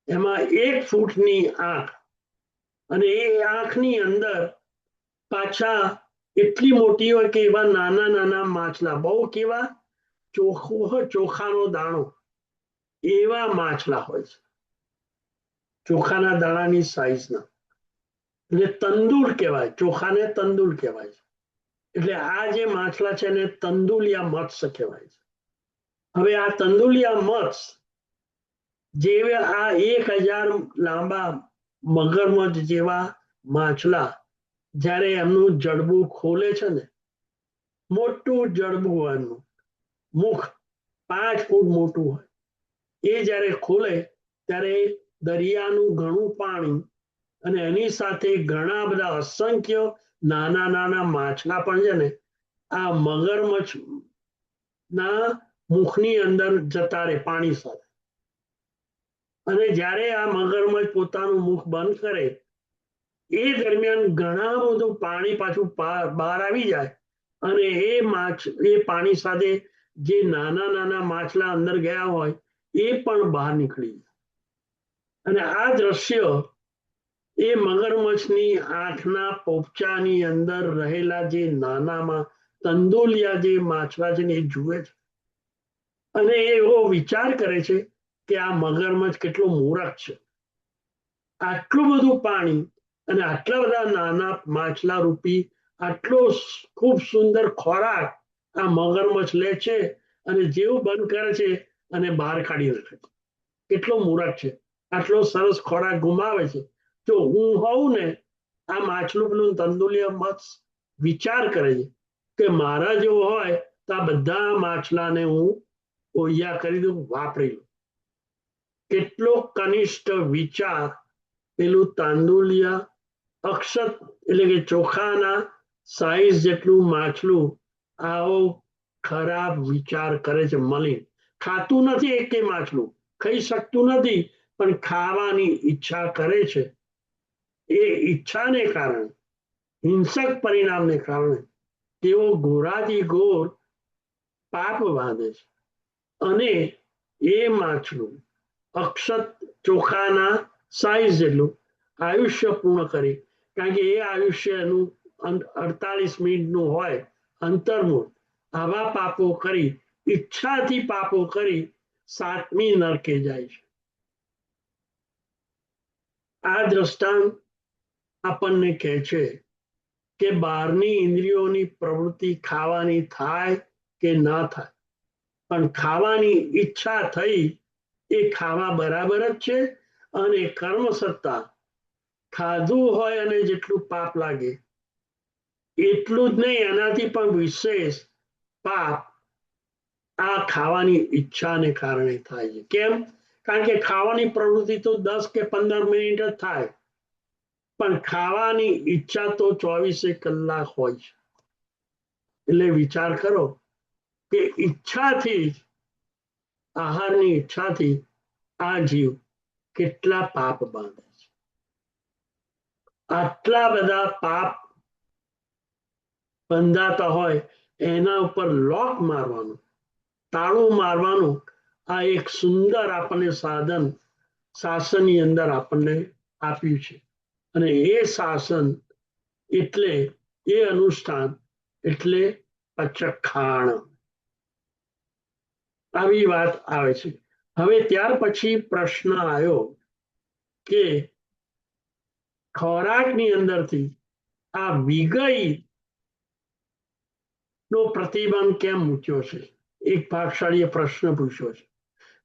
એમાં 1 ફૂટની આંખ, અને એ આંખની અંદર પાછા એટલી મોટી હોય કે એવા નાના નાના માછલા, બહુ કેવા ચોખાનો દાણો એવા માછલા હોય છે, ચોખાના દાણાની સાઈઝના. એટલે તંદુલ કહેવાય, ચોખાને તંદુલ કહેવાય છે. એટલે આ જે માછલા છે એને તંદુલિયા મત્સ્ય કહેવાય છે. હવે આ તંદુલિયા મત્સ્ય જે આ 1000 લાંબા મગરમચ્છ જેવા માછલા જ્યારે એમનું જડબું ખોલે છે ને, મોટું જડબું હોય, એમનું મુખ 5 ફૂટ મોટું હોય, એ જ્યારે ખોલે ત્યારે દરિયાનું ઘણું પાણી અને એની સાથે ઘણા બધા અસંખ્ય નાના નાના માછલા પણ છે ને આ મગરમચ્છ ના મુખની અંદર જતા રહે પાણી સાથે. અને જ્યારે આ મગરમચ્છ પોતાનું મુખ બંધ કરે એ દરમિયાન ઘણા બધું પાણી પાછું બહાર આવી જાય, અને એ પાણી સાથે જે નાના નાના માછલા અંદર ગયા હોય એ પણ બહાર નીકળી જાય. અને આ દ્રશ્ય એ મગરમચ્છની આંખના પોપચાની અંદર રહેલા જે નાનામાં તંદુલિયા જે માછલા છે ને એ જુએ છે, અને એવો વિચાર કરે છે કે આ મગરમચ્છ કેટલો મૂર્ખ છે. આટલું બધું પાણી અને આટલા બધા નાના માછલા રૂપી આટલો ખૂબ સુંદર ખોરાક આ મગરમચ્છ લે છે, અને જેવું બંધ કરે છે અને બહાર કાઢી નાખે છે. કેટલો મૂર્ખ છે, આટલો સરસ ખોરાક ગુમાવે છે. જો હું હોઉં ને, આ માછલું પેલું તંદુલિયા મત્સ્ય વિચાર કરે છે કે મારા જેવો હોય તો આ બધા માછલાને હું ઓહિયા કરી દઉં, વાપરી લઉં. કેટલો કનિષ્ઠ વિચાર પેલું તાંદુલિયા અક્ષત એટલે કે ચોખાના સાઈઝ જેટલું માછલું આવો ખરાબ વિચાર કરે છે. મલિન ખાતું નથી, એકે માછલું ખાઈ શકતું નથી, પણ ખાવાની ઈચ્છા કરે છે. એ ઈચ્છાને કારણે, હિંસક પરિણામને કારણે તેઓ ઘોરાથી ઘોર પાપ બાંધે છે. અને એ માછલું અક્ષત ચોખાના સાઈઝ જેટલું આયુષ્ય પૂર્ણ કરી, કારણ કે એ આયુષ્યનું 48 મિનિટનું હોય અંતરનું, આવા પાપો કરી, ઈચ્છાથી પાપો કરી 7મી નરકે જાય છે. આ દ્રષ્ટાંત આપણને કહે છે કે બહારની ઇન્દ્રિયોની પ્રવૃત્તિ ખાવાની થાય કે ના થાય, પણ ખાવાની ઈચ્છા થઈ એ ખાવા બરાબર જ છે. અને કર્મ સત્તા ખાધું હોય અને જેટલું પાપ લાગે એટલું જ નહીં, એનાથી પણ વિશેષ પાપ આ ખાવાની ઈચ્છાને કારણે થાય છે. કેમ? કારણ કે ખાવાની પ્રવૃત્તિ તો 10 કે 15 મિનિટ જ થાય, પણ ખાવાની ઈચ્છા તો 24 કલાક હોય છે. એટલે વિચાર કરો કે ઈચ્છાથી, આહારની ઈચ્છાથી આ જીવ કેટલા પાપ બાંધે છે. આટલા બધા પાપ બંધાતા હોય એના ઉપર લોક મારવાનું, તાળું મારવાનું, આ એક સુંદર આપણને સાધન શાસનની અંદર આપણને આપ્યું છે. અને એ શાસન એટલે એ અનુષ્ઠાન એટલે પચખાણ. આવી વાત આવે છે. હવે ત્યાર પછી પ્રશ્ન આવ્યો કે ખોરાકની અંદરથી આ વિગઈ નો પ્રતિબંધ કેમ મૂક્યો છે? એક ભાગશાળીએ પ્રશ્ન પૂછ્યો છે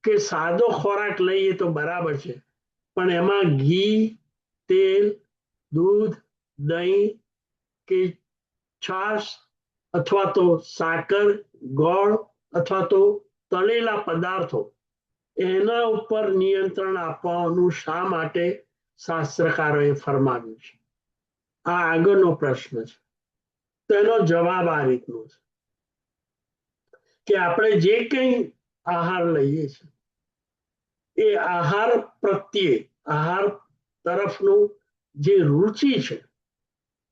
કે સાદો ખોરાક લઈએ તો બરાબર છે, પણ એમાં ઘી, તેલ, દૂધ, દહીં કે છાશ અથવા તો સાકર, ગોળ અથવા તો તળેલા પદાર્થો, એના ઉપર નિયંત્રણ આપવાનું શા માટે શાસ્ત્રકારોએ ફરમાવ્યું છે? આ આગળનો પ્રશ્ન છે. તો એનો જવાબ આ રીતનો છે કે આપણે જે કંઈ આહાર લઈએ છીએ એ આહાર પ્રત્યે, આહાર તરફનું જે રુચિ છે,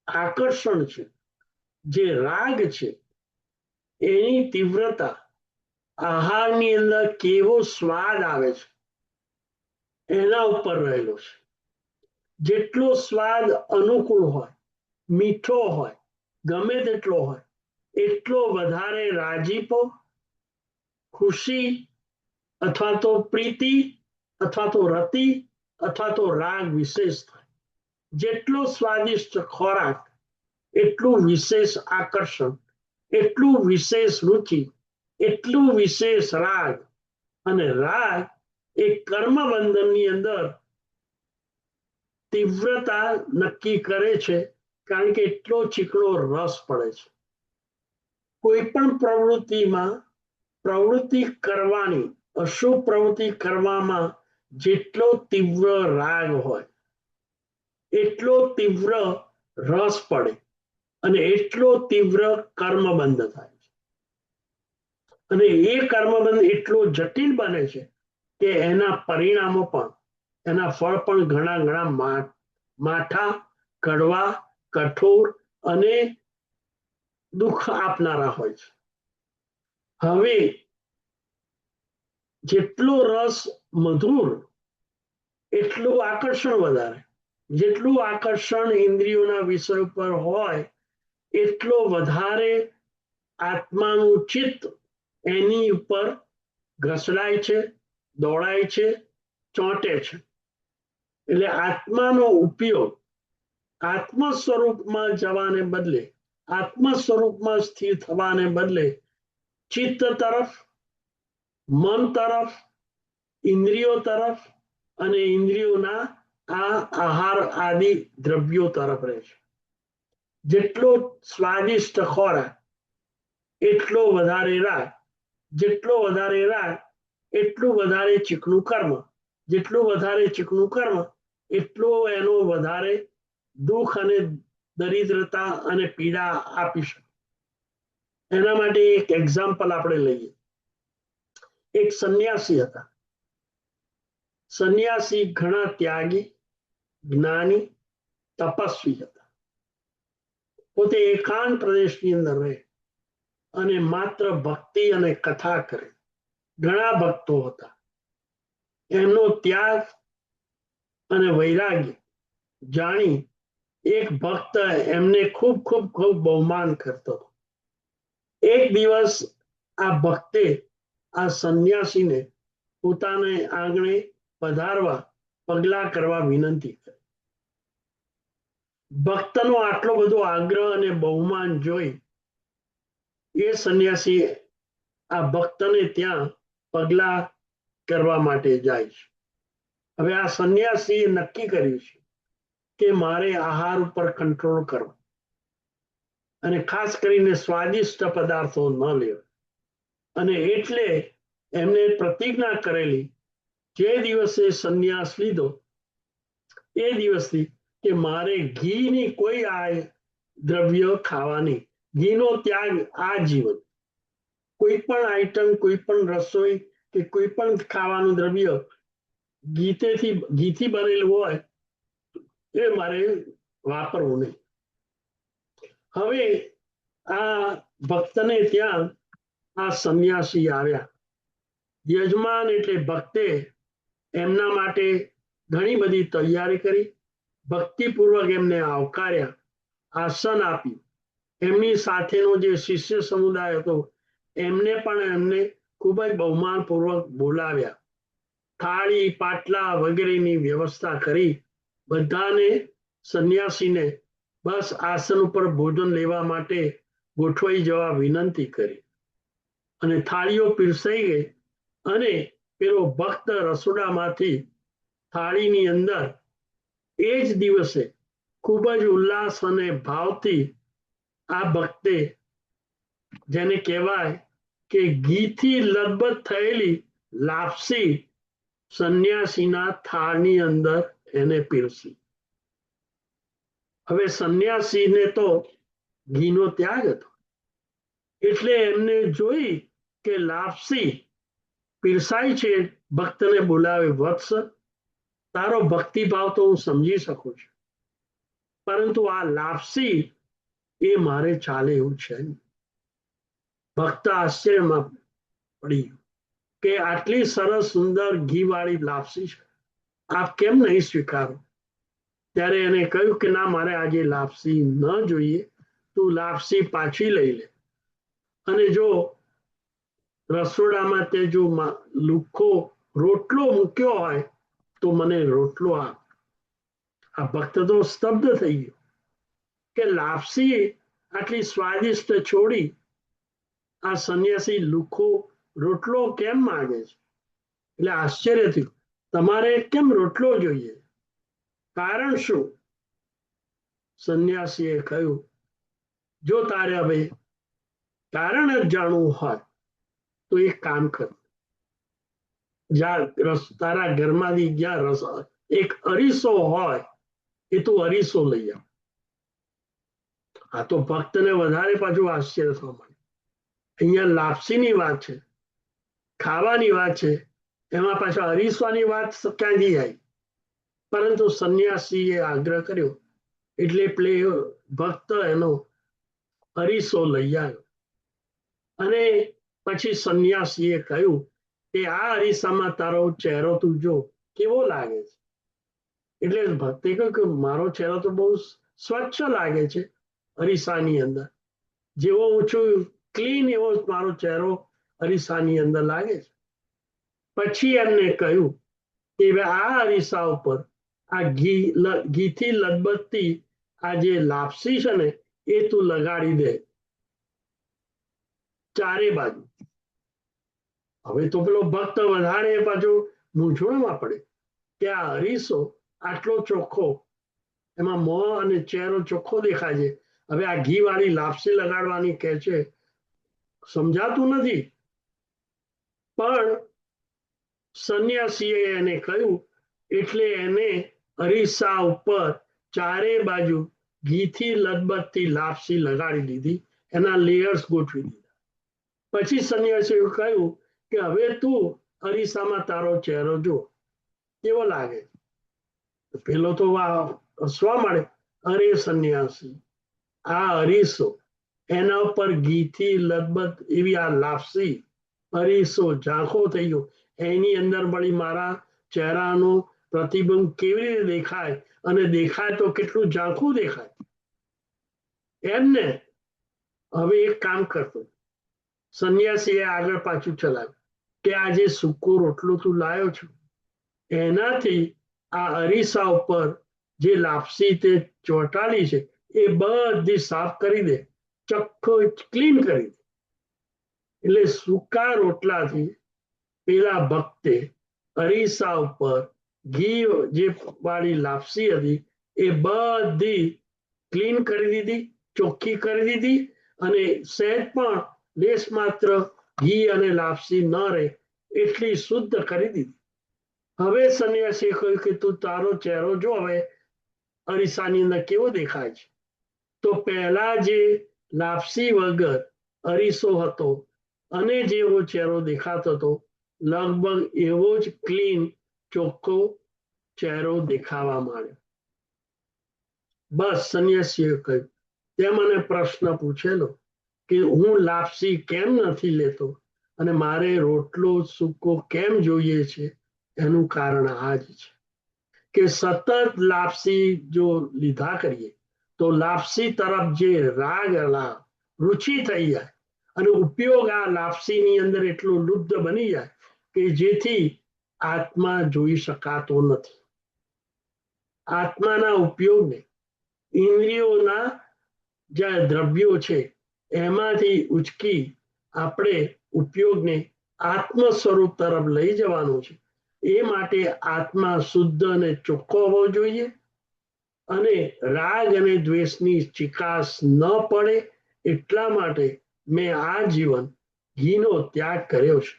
આકર્ષણ છે, જે રાગ છે, એની તીવ્રતા, આહારની અંદર કેવો સ્વાદ આવે છે એના ઉપર રહેલો છે. જેટલો સ્વાદ અનુકૂળ હોય, મીઠો હોય, ગમે તેટલો હોય, એટલો વધારે રાજીપો, ખુશી અથવા તો પ્રીતિ અથવા તો રતિ અથવા તો રાગ વિશેષ થાય. જેટલો સ્વાદિષ્ટ ખોરાક એટલું વિશેષ આકર્ષણ, એટલું વિશેષ રુચિ, એટલું વિશેષ રાગ. અને રાગ એ કર્મ બંધનની અંદર તીવ્રતા નક્કી કરે છે, કારણ કે એટલો ચીકણો રસ પડે છે. કોઈ પણ પ્રવૃત્તિમાં પ્રવૃત્તિ કરવાની, અશુભ પ્રવૃત્તિ કરવામાં જેટલો તીવ્ર રાગ હોય એટલો તીવ્ર રસ પડે અને એટલો તીવ્ર કર્મબંધ થાય છે. અને એ કર્મબંધ એટલો જટિલ બને છે કે એના પરિણામો પણ, એના ફળ પણ ઘણા ઘણા માઠા, કડવા, કઠોર અને દુઃખ આપનારા હોય છે. હવે જેટલો રસ મધુર એટલું આકર્ષણ વધારે. જેટલું આકર્ષણ ઇન્દ્રિયોના વિષય પર હોય એટલો વધારે આત્માનું ચિત્ત એની ઉપર ઘસડાય છે, દોડાય છે, ચોંટે છે. એટલે આત્માનો ઉપયોગ આત્મ સ્વરૂપમાં જવાને બદલે, આત્મ સ્વરૂપમાં સ્થિર થવાને બદલે ચિત્ત તરફ, મન તરફ, ઇન્દ્રિયો તરફ અને ઇન્દ્રિયોના આ આહાર આદિ દ્રવ્યો તરફ રહે છે. જેટલો સ્વાદિષ્ટ ખોરાક એટલો વધારે રાગ, જેટલો વધારે રાગ એટલું વધારે ચીકણું કર્મ, જેટલું વધારે ચીકણું કર્મ એટલો એનો વધારે દુઃખ અને દરિદ્રતા અને પીડા આપી શકે. એના માટે એક એક્ઝામ્પલ આપણે લઈએ. એક સંન્યાસી હતા. સંન્યાસી ઘણા ત્યાગી, જ્ઞાની, તપસ્વી હતા. પોતે એકાંત પ્રદેશની અંદર રહે અને માત્ર ભક્તિ અને કથા કરે. ઘણા ભક્તો હતા. એમનો ત્યાગ અને વૈરાગ્ય જાણી એક ભક્ત એમને ખૂબ ખૂબ ખૂબ બહુમાન કરતો હતો. એક દિવસ આ ભક્તે આ સંન્યાસીને પોતાને આંગણે પધારવા પગલા કરવા વિનંતી કરી. ભક્તનો આટલો બધો આગ્રહ અને બહુમાન જોઈ એ સંન્યાસી આ ભક્તને ત્યાં પગલા કરવા માટે જાય છે. હવે આ સંન્યાસીએ નક્કી કર્યું છે કે મારે આહાર ઉપર કંટ્રોલ કરવો અને ખાસ કરીને સ્વાદિષ્ટ પદાર્થો ન લેવા. અને એટલે એમને પ્રતિજ્ઞા કરેલી, જે દિવસે સંન્યાસ લીધો એ દિવસથી કે મારે ઘીની કોઈ આ દ્રવ્ય ખાવાની, ઘીનો ત્યાગ આજીવન. કોઈ પણ આઈટમ, કોઈ પણ રસોઈ કે કોઈ પણ ખાવાનું દ્રવ્ય ઘીથી બનેલું હોય એ મારે વાપરવું નહીં. હવે આ ભક્તને ત્યાં આ સંન્યાસી આવ્યા. યજમાન એટલે ભક્તે એમના માટે ઘણી બધી તૈયારી કરી, ભક્તિપૂર્વક એમને આવકાર્યા, આસન આપ્યું. એમની સાથેનો જે શિષ્ય સમુદાય હતો એમને પણ એમને ખૂબ જ બહુમાનપૂર્વક બોલાવ્યા. થાળી, પાટલા વગેરેની વ્યવસ્થા કરી બધાને, સંન્યાસીને બસ આસન ઉપર ભોજન લેવા માટે ગોઠવાઈ જવા વિનંતી કરી. અને થાળીઓ પીરસાઈ ગઈ અને પેલો ભક્ત રસોડામાંથી થાળીની અંદર એ જ દિવસે ખૂબ જ ઉલ્લાસ અને ભાવથી આ ભક્તે, જેને કહેવાય કે ઘીથી લથબથ થયેલી લાપસી, સંન્યાસીના થાળની અંદર એને પીરસી. હવે સંન્યાસીને તો ઘીનો ત્યાગ હતો એટલે એમને જોઈ કે લાપસી પીરસાય છે, ભક્તને બોલાવે, વત્સ તારો ભક્તિભાવ તો હું સમજી શકું છું, પરંતુ આ લાપસી એ મારે ચાલે એવું છે. ભક્ત આશ્ચર્યમાં પડી કે આટલી સરસ સુંદર ઘીવાળી લાપસી છે, આપ કેમ નહીં સ્વીકારો? ત્યારે એને કહ્યું કે ના, મારે આજે લાપસી ન જોઈએ, તું લાપસી પાછી લઈ લે. અને જો રસોડામાં તે જો લુખ્ખો રોટલો મૂક્યો હોય તો મને રોટલો આપ. આ ભક્ત તો સ્તબ્ધ થઈ ગયો કે લાપસી આટલી સ્વાદિષ્ટ છોડી આ સંન્યાસી લુખ્ખો રોટલો કેમ માંગે છે? એટલે આશ્ચર્ય થયું, તમારે કેમ રોટલો જોઈએ, કારણ શું? સંન્યાસીએ કહ્યું, જો તારે હવે કારણ જ જાણવું હોય તો એક કામ કર, તારા ઘરમાંથી જ્યાં એક અરીસો હોય એ તું અરીસો લઈ આવ. આ તો ભક્તને વધારે પાછું આશ્ચર્ય થવા માંડ્યું. અહીંયા લાપસીની વાત છે, ખાવાની વાત છે, એમાં પાછા અરીસાની વાત ક્યાંથી આવી? પરંતુ સંન્યાસીએ આગ્રહ કર્યો એટલે ભક્ત એનો અરીસો લઈ આવ્યો. અને પછી સંન્યાસીએ કહ્યું કે આ અરીસામાં તારો ચહેરો તું જો કેવો લાગે છે. એટલે ભક્તે કહ્યું કે મારો ચહેરો તો બહુ સ્વચ્છ લાગે છે અરીસાની અંદર, જેવો હું છું ક્લીન એવો મારો ચહેરો અરીસાની અંદર લાગે છે. પછી એમને કહ્યું કે આ અરીસા ઉપર આ ઘીથી લથબથતી આ જે લાપસી છે ને એ તું લગાડી દે ચારે બાજુ. હવે તો પેલો ભક્ત વધારે પાછો મૂંઝવણમાં પડે કે આ અરીસો આટલો ચોખ્ખો, એમાં મોં અને ચહેરો ચોખ્ખો દેખાય છે, હવે આ ઘી વાળી લાપસી લગાડવાની કહે છે, સમજાતું નથી. પણ સંન્યાસીએ એને કહ્યું એટલે એને અરીસા ઉપર ચારે બાજુ ઘીથી લદબદતી લાપસી લગાડી દીધી, એના લેયર્સ ગોઠવી દીધા. પછી સંન્યાસીએ કહ્યું કે હવે તું અરીસામાં તારો ચહેરો જો, કેવો લાગે? પેલો તો હસવા મળે, અરે સંન્યાસી, આ અરીસો, એના ઉપર ઘીથી લદબદ એવી આ લાપસી, અરીસો ઝાંખો થઈ ગયો, એની અંદર વળી મારા ચહેરાનો પ્રતિબિંબ કેવી રીતે દેખાય, અને દેખાય તો કેટલું ઝાંખું દેખાય. એમને હવે એક કામ કરતો, સંન્યાસીએ આગળ પાછું ચલાવ્યું કે આ જે સૂકો રોટલો તું લાયો છું, એનાથી આ અરીસા ઉપર જે લાપસી તે ચોંટાડી છે એ બધી સાફ કરી દે, ચોખ્ખો ક્લીન કરી દે. એટલે સૂકા રોટલાથી પેલા ભક્તે અરીસા ઉપર ઘી જે વાળી લાપસી હતી એ બધી ક્લીન કરી દીધી, ચોખ્ખી કરી દીધી, અને સહેજ પણ લેશ માત્ર ઘી અને લાપસી ન રહે એટલી શુદ્ધ કરી દીધી. હવે સંન્યાસીએ કહ્યું કે તું તારો ચહેરો જો હવે અરીસાની અંદર કેવો દેખાય છે. તો પહેલા જે લાપસી વગર અરીસો હતો અને જેવો ચહેરો દેખાતો હતો, લગભગ એવો જ ક્લીન ચોખ્ખો ચહેરો દેખાવા માંડ્યો. બસ સંન્યાસીએ કહ્યું, તે મને પ્રશ્ન પૂછેલો કે હું લાપસી કેમ નથી લેતો અને મારે રોટલો સૂકો કેમ જોઈએ છે, એનું કારણ આ જ છે કે સતત લાપસી જો લીધા કરીએ તો લાપસી તરફ જે રાગ રુચિ થઈ જાય, અને ઉપયોગ આ લાપસીની અંદર એટલો લુબ્ધ બની જાય કે જેથી આત્મા જોઈ શકાતો નથી. આત્માના ઉપયોગને ઇન્દ્રિયોના જે દ્રવ્યો છે એમાંથી ઉચકી આપણે ઉપયોગને આત્મ સ્વરૂપ તરફ લઈ જવાનું છે. એ માટે આત્મા શુદ્ધ અને ચોખ્ખો હોવો જોઈએ, અને રાગ અને દ્વેષની ચિકાસ ન પડે એટલા માટે મેં આ જીવન ઘીનો ત્યાગ કર્યો છે.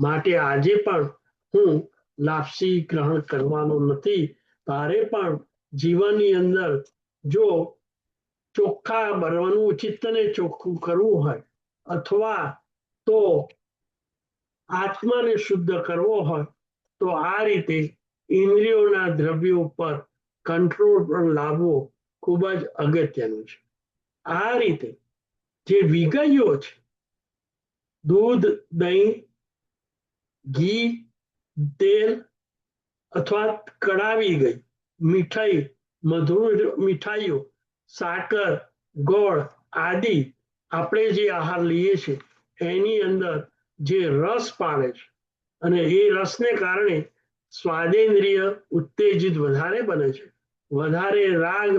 માટે આજે પણ હું લાપસી ગ્રહણ કરવાનો નથી. તારે પણ જીવનની અંદર જો ચોખ્ખા બનવાનું, ચિત્તને ચોખ્ખું કરવું હોય, અથવા તો આત્માને શુદ્ધ કરવો હોય, તો આ રીતે ઇન્દ્રિયોના દ્રવ્યો પર કંટ્રોલ પણ લાવવો ખૂબ જ અગત્યનું છે. આ રીતે જે વિગયો છે, દૂધ, દહીં, ઘી, તેલ અથવા કડાવી ગઈ મીઠાઈ, મધુર મીઠાઈઓ, સાકર, ગોળ આદિ આપણે જે આહાર લઈએ છીએ એની અંદર જે રસ પાડે છે, અને એ રસને કારણે સ્વાદેન્દ્રિય ઉત્તેજિત વધારે બને છે, વધારે રાગ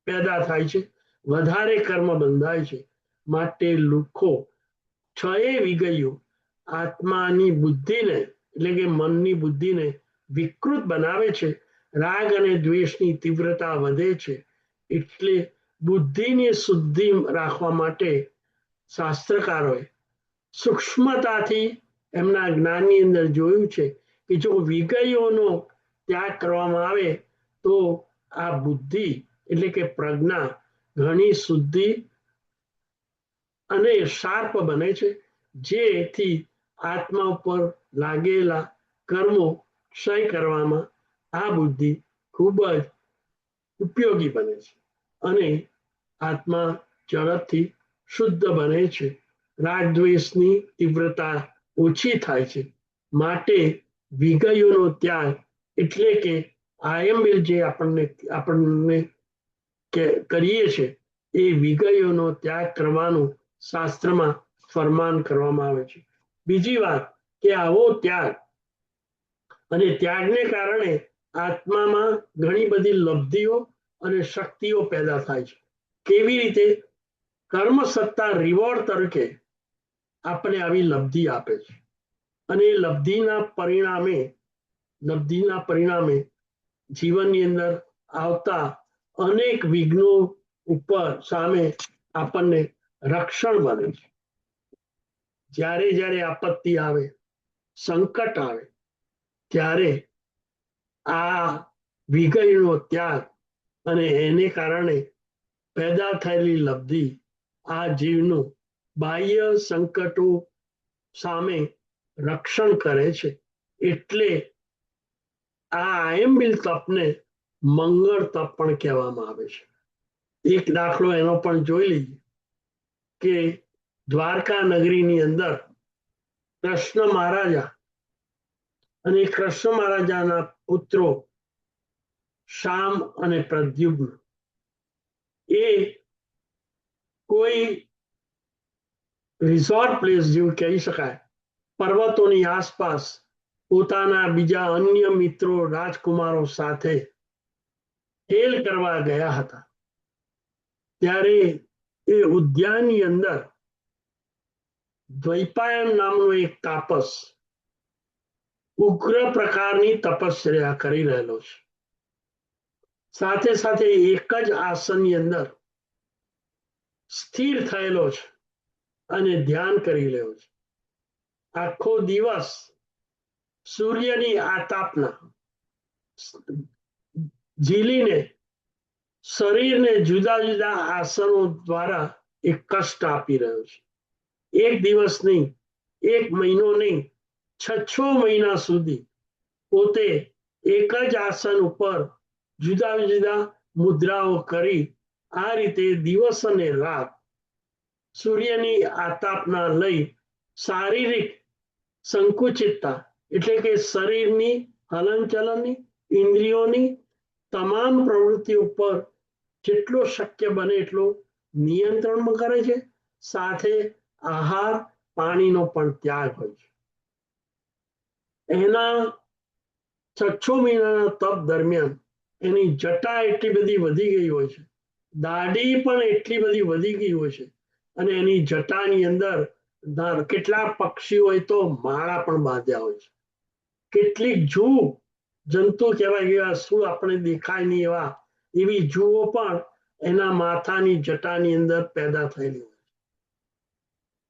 પેદા થાય છે, વધારે કર્મ બંધાય છે. માટે લુખો છએ વિગયો આત્માની બુદ્ધિને, એટલે કે મનની બુદ્ધિને વિકૃત બનાવે છે. રાગ અને દ્વેષની તીવ્રતા વધે છે. એટલે બુદ્ધિની શુદ્ધિ રાખવા માટે શાસ્ત્રકારોએ સૂક્ષ્મતાથી એમના જ્ઞાનની અંદર જોયું છે કે જો વિગયોનો ત્યાગ કરવામાં આવે તો આ બુદ્ધિ એટલે કે પ્રજ્ઞા ઘણી શુદ્ધિ અને શાર્પ બને છે, જેથી આત્મા ઉપર લાગેલા કર્મો ક્ષય કરવામાં આ બુદ્ધિ ખૂબ જ ઉપયોગી બને છે, અને આત્મા ઝડપથી શુદ્ધ બને છે. રાગદ્વેષની તીવ્રતા ઓછી થાય છે. માટે વિગયોનો ત્યાગ એટલે કે આયંબિલ જે આપણને કરીએ છીએ એ વિગયોનો ત્યાગ કરવાનું શાસ્ત્રમાં ફરમાન કરવામાં આવે છે. બીજી વાત કે આવો ત્યાગ અને ત્યાગને કારણે આત્મામાં ઘણી બધી લબ્ધિઓ અને શક્તિઓ પેદા થાય છે. કેવી રીતે? કર્મ સત્તા રિવોર્ડ તરીકે આપણે આવી લબ્ધિ આપે છે, અને એ લબ્ધિના પરિણામે જીવનની અંદર આવતા અનેક વિઘ્નો ઉપર સામે આપણને રક્ષણ બને છે. જ્યારે જ્યારે આપત્તિ આવે, સંકટ આવે, ત્યારે આ વિગયનો ત્યાગ અને એને કારણે પેદા થયેલી લબ્ધિ આ જીવનું બાહ્ય સંકટો સામે રક્ષણ કરે છે. એટલે આ આયંબિલ તપને મંગળ તપ પણ કહેવામાં આવે છે. એક દાખલો એનો પણ જોઈ લઈએ કે દ્વારકા નગરીની અંદર કૃષ્ણ મહારાજા અને કૃષ્ણ મહારાજાના પુત્રો શામ અને પ્રદ્યુમ્ન એ કોઈ રિસોર્ટ પ્લેસ જેવું કહી શકાય, પર્વતોની આસપાસ પોતાના બીજા અન્ય મિત્રો રાજકુમારો સાથે ખેલ કરવા ગયા હતા. ત્યારે એ ઉદ્યાનની અંદર દ્વૈપાયન નામનો એક તાપસ ઉગ્ર પ્રકારની તપશ્ચર્યા કરી રહેલો છે. સાથે સાથે એક જ આસનની અંદર સ્થિર થયેલો છે અને ધ્યાન કરી રહ્યો છે. આખો દિવસ સૂર્યની આતાપના ઝીલીને શરીરને જુદા જુદા આસનો દ્વારા એક કષ્ટ આપી રહ્યો છે. એક દિવસ નહીં, એક મહિનો નહીં, 6 મહિના સુધી પોતે એક જ આસન ઉપર જુદા જુદા મુદ્રાઓ કરી આ રીતે દિવસ અને રાત સૂર્યની આતાપના લઈ શારીરિક સંકુચિતતા એટલે કે શરીરની હલનચલનની, ઇન્દ્રિયોની તમામ પ્રવૃત્તિઓ પર જેટલો શક્ય બને એટલો નિયંત્રણ કરે છે. સાથે આહાર પાણીનો પણ ત્યાગ હોય છે. એના 6 મહિનાના તપ દરમિયાન એની જટા એટલી બધી વધી ગઈ હોય છે, દાઢી પણ એટલી બધી વધી ગઈ હોય છે, અને એની જટાની અંદર કેટલાક પક્ષીઓએ તો માળા પણ બાંધ્યા હોય છે. કેટલીક જૂ જંતુ કહેવાય એવા શું આપણે દેખાય નહીં એવા એવી જુઓ પણ એના માથાની જટાની અંદર પેદા થયેલી હોય છે.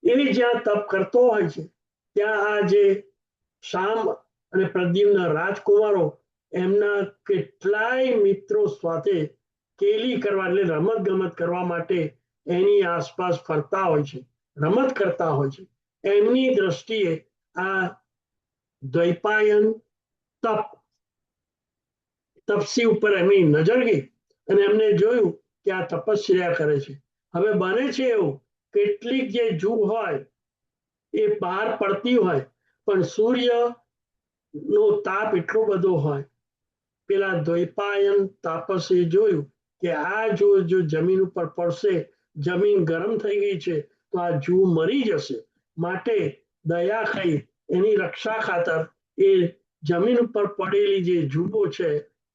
એવી જ્યાં તપ કરતો હોય છે ત્યાં આ જે શામ અને પ્રદ્યુમ્ન રાજકુમારો એમના કેટલાય મિત્રો સાથે કેલી કરવા એટલે રમત ગમત કરવા માટે એની આસપાસ ફરતા હોય છે, રમત કરતા હોય છે. એમની દ્રષ્ટિએ આ દ્વૈપાયન તપસી ઉપર એમની નજર ગઈ અને એમને જોયું કે આ તપશ્ચર્યા કરે છે. હવે બને છે એવું કેટલીક જે જૂ હોય એ બહાર પડતી હોય પણ સૂર્ય નો તાપ એટલો બધો હોય, પેલા દ્વૈપાયન તાપસે જોયું કે આ જો જમીન ઉપર પડશે, જમીન ગરમ થઈ ગઈ છે તો આ જૂ મરી જશે. માટે દયા ખાઈ એની રક્ષા ખાતર એ જમીન ઉપર પડેલી જે જૂઓ છે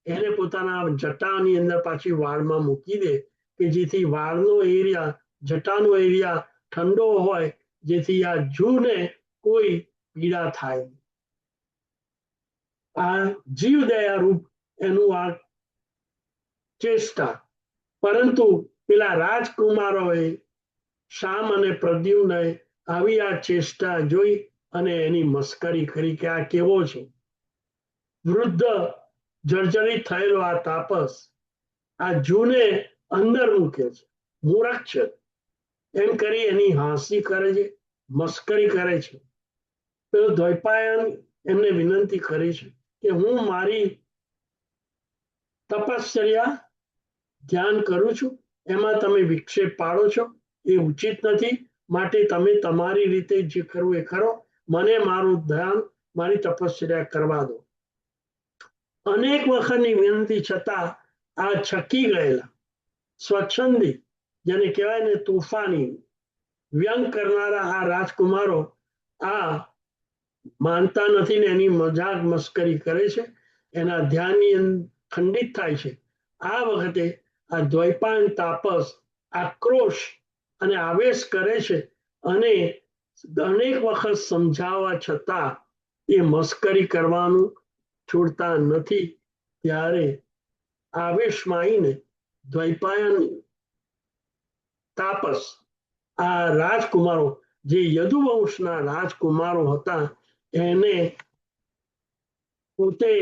એને પોતાના જટાની અંદર પાછી વાળમાં મૂકી દે કે જેથી વાળનો એરિયા, જટાનો એરિયા ઠંડો હોય, જેથી આ જૂને કોઈ પીડા થાય. આ જીવદયા રૂપ એનું આ ચેષ્ટા. પરંતુ પેલા રાજકુમારોએ શામ અને પ્રદ્યુમ્નએ આવી આ ચેષ્ટા જોઈ અને એની મસ્કરી કરી કે આ કેવો છે. વૃદ્ધ જર્જરિત થયેલો આ તાપસ આ જૂને અંદર મૂકે છે, મૂરખ છે એમ કરી એની હાંસી કરે છે, મસ્કરી કરે છે. પેલો દ્વૈપાયન એમને વિનંતી કરી છે કે હું મારી તપશ્ચર્યા ધ્યાન કરું છું, એમાં તમે વિક્ષેપ પાડો છો, એ ઉચિત નથી. માટે તમે તમારી રીતે જે કરવું એ કરો, મને મારું ધ્યાન, મારી તપશ્ચર્યા કરવા દો. અનેક વખતની વિનંતી છતાં આ છકી ગયેલા સ્વચ્છંદી, જેને કહેવાય ને તોફાની, વ્યંગ કરનારા આ રાજકુમારો આ માનતા નથી ને એની મજાક મસ્કરી કરે છે. એના ધ્યાનની ખંડિત થાય છે. આ વખતે આ દ્વૈપાયન તાપસ આક્રોશ અને આવેશ કરે છે અને અનેક વખત સમજાવવા છતાં એ મસ્કરી કરવાનું છોડતા નથી. ત્યારે આવેશમાં આવીને દ્વૈપાયન તાપસ આ રાજકુમારો જે યદુવંશના રાજકુમારો હતા એને પોતે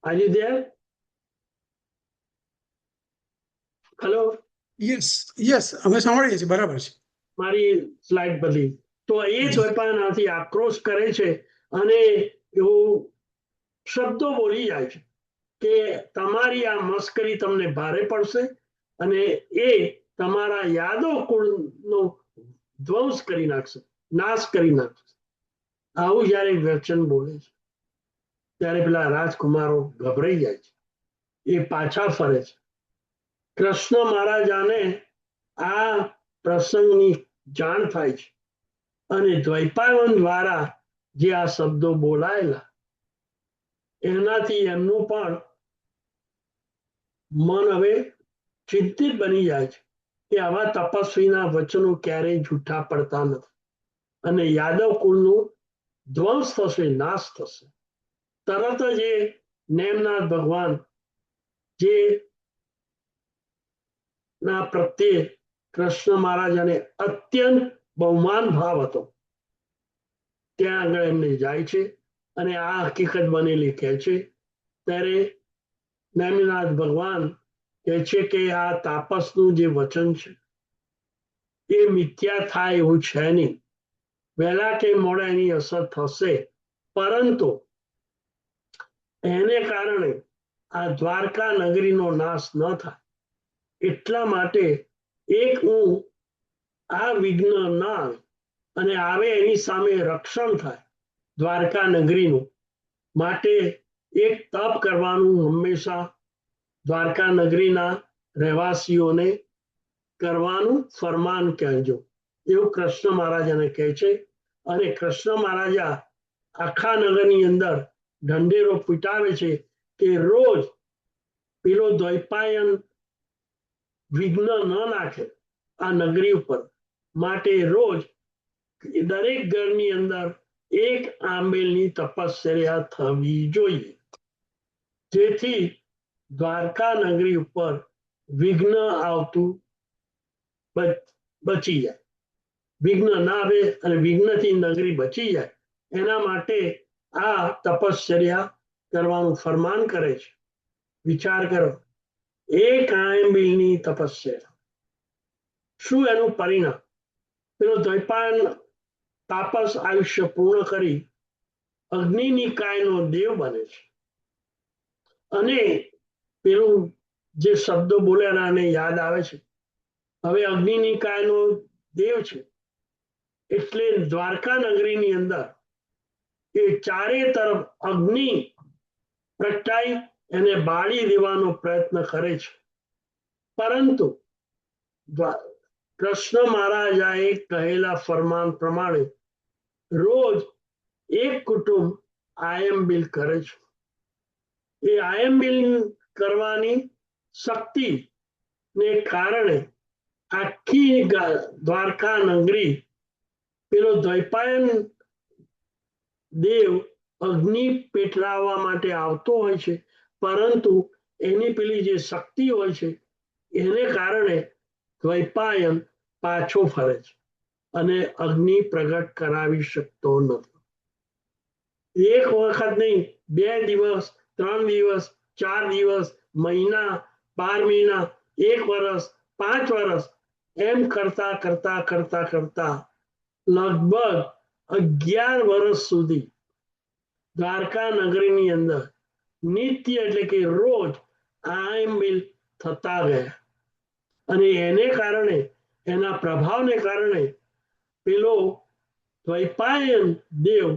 આજે there? હેલો, યસ યસ, અમે સાંભળીએ છીએ, બરાબર છે. મારી સ્લાઇડ બદલી. તો એ દ્વૈપાયનથી આક્રોશ કરે છે અને એવું શબ્દો બોલી જાય છે કે તમારી આ મસ્કરી તમને ભારે પડશે અને એ તમારા યાદવ કુળનો ધ્વંસ કરી નાખશે, નાશ કરી નાખશે. આવું જયારે વચન બોલે છે ત્યારે પેલા રાજકુમારો ગભરાઈ જાય છે, એ પાછા ફરે છે. કૃષ્ણ મહારાજાને આ પ્રસંગની જાણ થાય છે અને દ્વૈપાયન દ્વારા જે આ શબ્દો બોલાયેલા એનાથી એમનું પણ મન હવે ચિંતિત બની જાય છે કે આવા તપસ્વીના વચનો ક્યારેય જૂઠા પડતા નથી અને યાદવ કુળનું ધ્વંસ થશે, નાશ થશે. તરત જ એ નેમનાથ ભગવાન જે ના પ્રત્યે કૃષ્ણ મહારાજાને અત્યંત બહુમાન ભાવ હતો ત્યાં આગળ એમને જાય છે અને આ હકીકત બનેલી કહે છે. ત્યારે નેમિનાથ ભગવાન કહે છે કે આ તાપસનું જે વચન છે એ મિથ્યા થાય એવું છે નહીં. વહેલા કે મોડા એની અસર થશે, પરંતુ એને કારણે આ દ્વારકા નગરીનો નાશ ન થાય એટલા માટે એક હું આ વિઘ્ન ના આવે અને આવે એની સામે રક્ષણ થાય દ્વારકા નગરીનું માટે એક તપ કરવાનું હંમેશા દ્વારકા નગરીના રહેવાસીઓને કરવાનું ફરમાન કહેજો, એવું કૃષ્ણ મહારાજાને કહે છે. અને કૃષ્ણ મહારાજા આખા નગરની અંદર ઢંઢેરો પીટાવે છે કે રોજ પેલો દ્વૈપાયન વિઘ્ન ન નાખે આ નગરી ઉપર, માટે રોજ દરેક ઘરની અંદર એક આંબેલની તપશ્ચર્યા થવી જોઈએ, જેથી દ્વારકા નગરી ઉપર વિઘ્ન આવતું બચી જાય, વિઘ્ન ના આવે અને વિઘ્નથી નગરી બચી જાય એના માટે આ તપશ્ચર્યા કરવાનું ફરમાન કરે છે. વિચાર કરો, એક આંબેલની તપસ્યા, શું એનું પરિણામ? પેલો દ્વૈપાયન તાપસ આયુષ્ય પૂર્ણ કરી અગ્નિનિકાયનો દેવ બને છે અને પેલું જે શબ્દો બોલ્યા એને યાદ આવે છે, હવે અગ્નિનિકાયનો દેવ છે એટલે દ્વારકા નગરીની અંદર એ ચારે તરફ અગ્નિ પ્રગટાઈ એને બાળી દેવાનો પ્રયત્ન કરે છે, પરંતુ કૃષ્ણ મહારાજાએ કહેલા ફરમાન પ્રમાણે રોજ એક કુટુંબ આયંબિલ કરે છે. એ આયંબિલ કરવાની શક્તિ ને કારણે આખી દ્વારકા નગરી પેલો દ્વૈપાયન દેવ અગ્નિ પેટલાવવા માટે આવતો હોય છે, પરંતુ એની પેલી જે શક્તિ હોય છે એને કારણે દ્વૈપાયન પાછો ફરે છે અને અગ્નિ પ્રગટ કરાવી શકતો નથી. એક વખત નહીં, 2 દિવસ, 3 દિવસ, 4 દિવસ, મહિના, 12 મહિના, 1 વર્ષ, 5 વર્ષ એમ કરતા કરતા કરતા કરતા લગભગ 11 વર્ષ સુધી દ્વારકા નગરીની અંદર નિત્ય એટલે કે રોજ આયંબિલ થતા ગયા અને એને કારણે, એના પ્રભાવને કારણે પેલો દ્વૈપાયન દેવ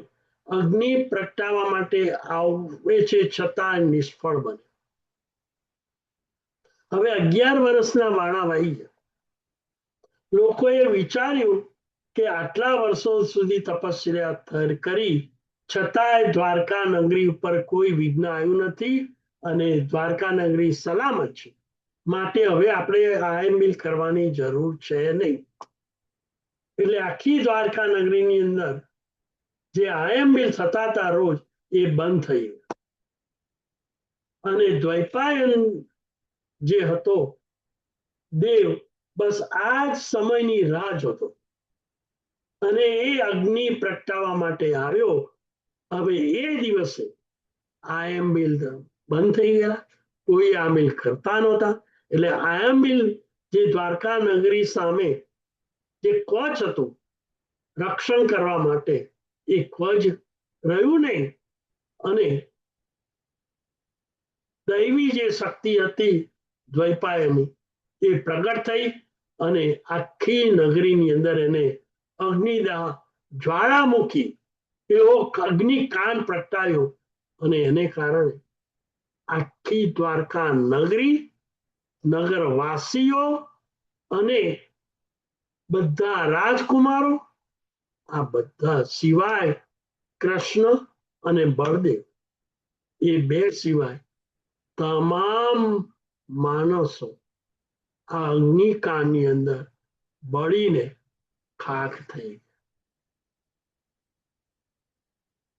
અગ્નિ પ્રગટાવવા માટે આવે છે છતાં નિષ્ફળ બને. હવે 11 વર્ષના વાણા વાઈ ગયા. લોકોએ વિચાર્યું કે આટલા વર્ષો સુધી તપસ્યા કરી છતાંય દ્વારકા નગરી ઉપર કોઈ વિઘ્ન આવ્યું નથી અને દ્વારકા નગરી સલામત છે, માટે હવે આપણે આયંબિલ કરવાની જરૂર છે નહીં. એટલે આખી દ્વારકા નગરીની અંદર જે આયંબિલ થતા હતા રોજ એ બંધ થઈ ગયા. અને દ્વૈપાયન જે હતો દેવ, બસ આ જ સમયની રાહ જોતો અને એ અગ્નિ પ્રગટાવવા માટે આવ્યો. હવે એ દિવસે આયમ મિલ બંધ થઈ ગયા, કોઈ આ મિલ કરતા નહોતા. એટલે આયમ મિલ જે દ્વારકા નગરી સામે જે કવચ હતું રક્ષણ કરવા માટે, એ કવચ રહ્યું નહીં. અને દૈવી જે શક્તિ હતી દ્વૈપાયની એ પ્રગટ થઈ અને આખી નગરીની અંદર એને અગ્નિદાહ જ્વાળામુખી એવો અગ્નિકાંડ પ્રગટાયો. અને એને કારણે આખી દ્વારકા નગરી, નગરવાસીઓ અને બધા રાજકુમારો, આ બધા સિવાય કૃષ્ણ અને બળદેવ, એ બે સિવાય તમામ માણસો આ અગ્નિકાંડની અંદર બળીને ખાખ થઈ.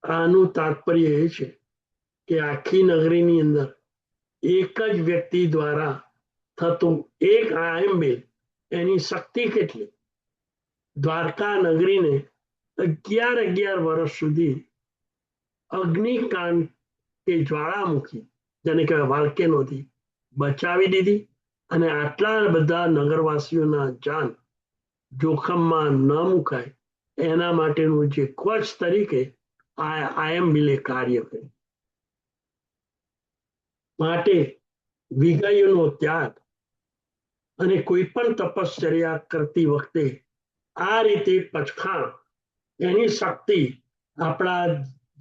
આનું તાત્પર્ય એ છે કે આખી નગરીની અંદર એક જ વ્યક્તિ દ્વારા થતું એક આયંબિલ, એની શક્તિ કેટલી! દ્વારકા નગરીને 11 વર્ષ સુધી અગ્નિકાંડ કે જ્વાળામુખી, જેને કહેવાય વાલ્કેનોથી બચાવી દીધી. અને આટલા બધા નગરવાસીઓના જાન જોખમમાં ન મુકાય એના માટેનું જે કવચ તરીકે આયંબિલે કાર્ય કર્યું. માટે વિગયોનો ત્યાગ અને કોઈ પણ તપશ્ચર્યા કરતી વખતે આ રીતે પચખાણ, એની શક્તિ આપણા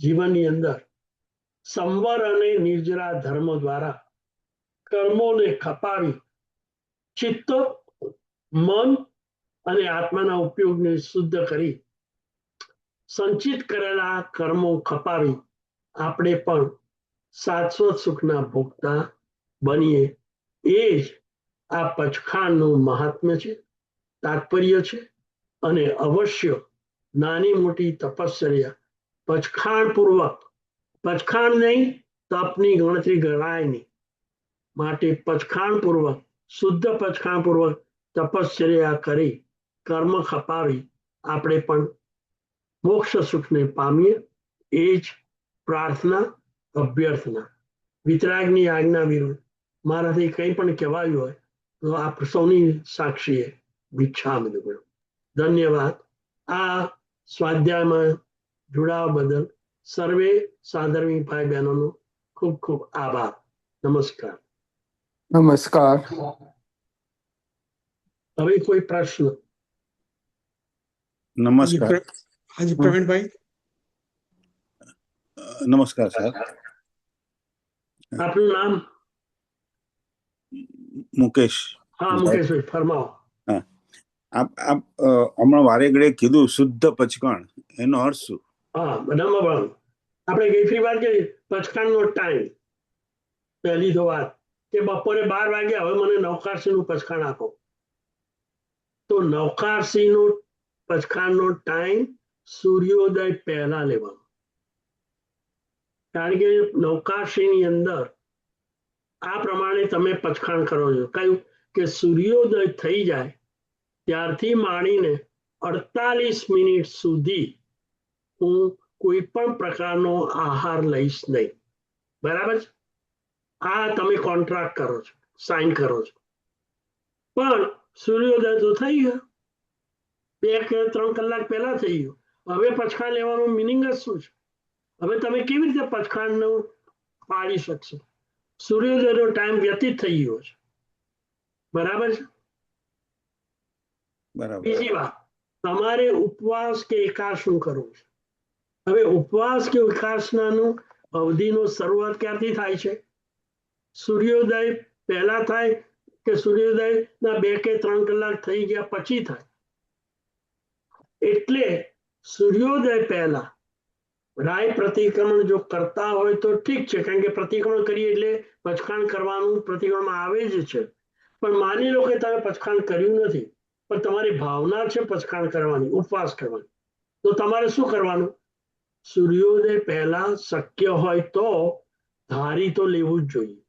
જીવનની અંદર સંવર અને નિર્જરા ધર્મ દ્વારા કર્મોને ખપાવી ચિત્ત, મન અને આત્માના ઉપયોગને શુદ્ધ કરી સંચિત કરેલા કર્મો ખપાવી આપણે પણ શાશ્વત સુખના ભોગતા બનીએ. એ જ આ પચખાણનું મહાત્મ્ય છે, તાત્પર્ય છે. અને અવશ્ય નાની મોટી તપશ્ચર્યા પચખાણપૂર્વક, પચખાણ નહીં તપની ગણતરી ગણાય નહીં, માટે પચખાણપૂર્વક, શુદ્ધ પચખાણપૂર્વક તપશ્ચર્યા કરી કર્મ ખપાવી આપણે પણ મોક્ષ સુખને પામીએ. એ જ પ્રાર્થના, અભ્યર્થના. વિતરાગની આજ્ઞા વિરુદ્ધ મારાથી કંઈ પણ કહેવાયું હોય તો આપ સૌની સાક્ષીએ ભિક્ષામી દું. ધન્યવાદ. આ સ્વાધ્યાયમાં જોડાવા બદલ સર્વે સાધર્મિક ભાઈ બહેનોનો ખૂબ ખૂબ આભાર. નમસ્કાર. નમસ્કાર. હવે કોઈ પ્રશ્ન? નમસ્કાર. હાજી પ્રવીણભાઈ. નમસ્કાર સર. આપનું નામ? મુકેશ. હા મુકેશભાઈ, ફરમાવો. હમણાં વારે ઘડે કીધું શુદ્ધ પચકાણ, એનો અર્થ શું? હા, બરાબર. આપણે ગઈ ફરી વાત કરી પચકાણનો ટાઈમ. પહેલી તો વાત કે બપોરે 12 વાગે હવે મને નવકારસિંહનું પચખાણ આપો, તો નવકારસિંહનું પચખાણનો ટાઈમ સૂર્યોદય પહેલા લેવાનો. કારણ કે નવકારસિંહની અંદર આ પ્રમાણે તમે પચખાણ કરો છો. કયું કે સૂર્યોદય થઈ જાય ત્યારથી માંડીને 48 મિનિટ સુધી હું કોઈ પણ પ્રકારનો આહાર લઈશ નહીં. બરાબર છે? આ તમે કોન્ટ્રાક્ટ કરો છો, સાઇન કરો છો. પણ સૂર્યોદય તો થઈ ગયો, 2 કે 3 કલાક પહેલા થઈ ગયો. હવે પચખાણ લેવાનું મિનિંગ જ શું છે? હવે તમે કેવી રીતે પચખાણનું પાડી શકશો? સૂર્યોદયનો ટાઈમ વ્યતીત થઈ ગયો છે. બરાબર છે? બરાબર. બીજી વાત, તમારે ઉપવાસ કે એકાદશનું કરવું છે. હવે ઉપવાસ કે એકાદશનાનું અવધિનો શરૂઆત ક્યારથી થાય છે? સૂર્યોદય પહેલા થાય કે સૂર્યોદયના 2 કે 3 કલાક થઈ ગયા પછી થાય? એટલે સૂર્યોદય પહેલા રાય પ્રતિક્રમણ જો કરતા હોય તો ઠીક છે, કારણ કે પ્રતિક્રમણ કરીએ એટલે પચખાણ કરવાનું પ્રતિક્રમણ આવે જ છે. પણ માની લો કે તમે પચખાણ કર્યું નથી, પણ તમારી ભાવના છે પચખાણ કરવાની, ઉપવાસ કરવાની, તો તમારે શું કરવાનું? સૂર્યોદય પહેલા શક્ય હોય તો ધારી તો લેવું જ જોઈએ.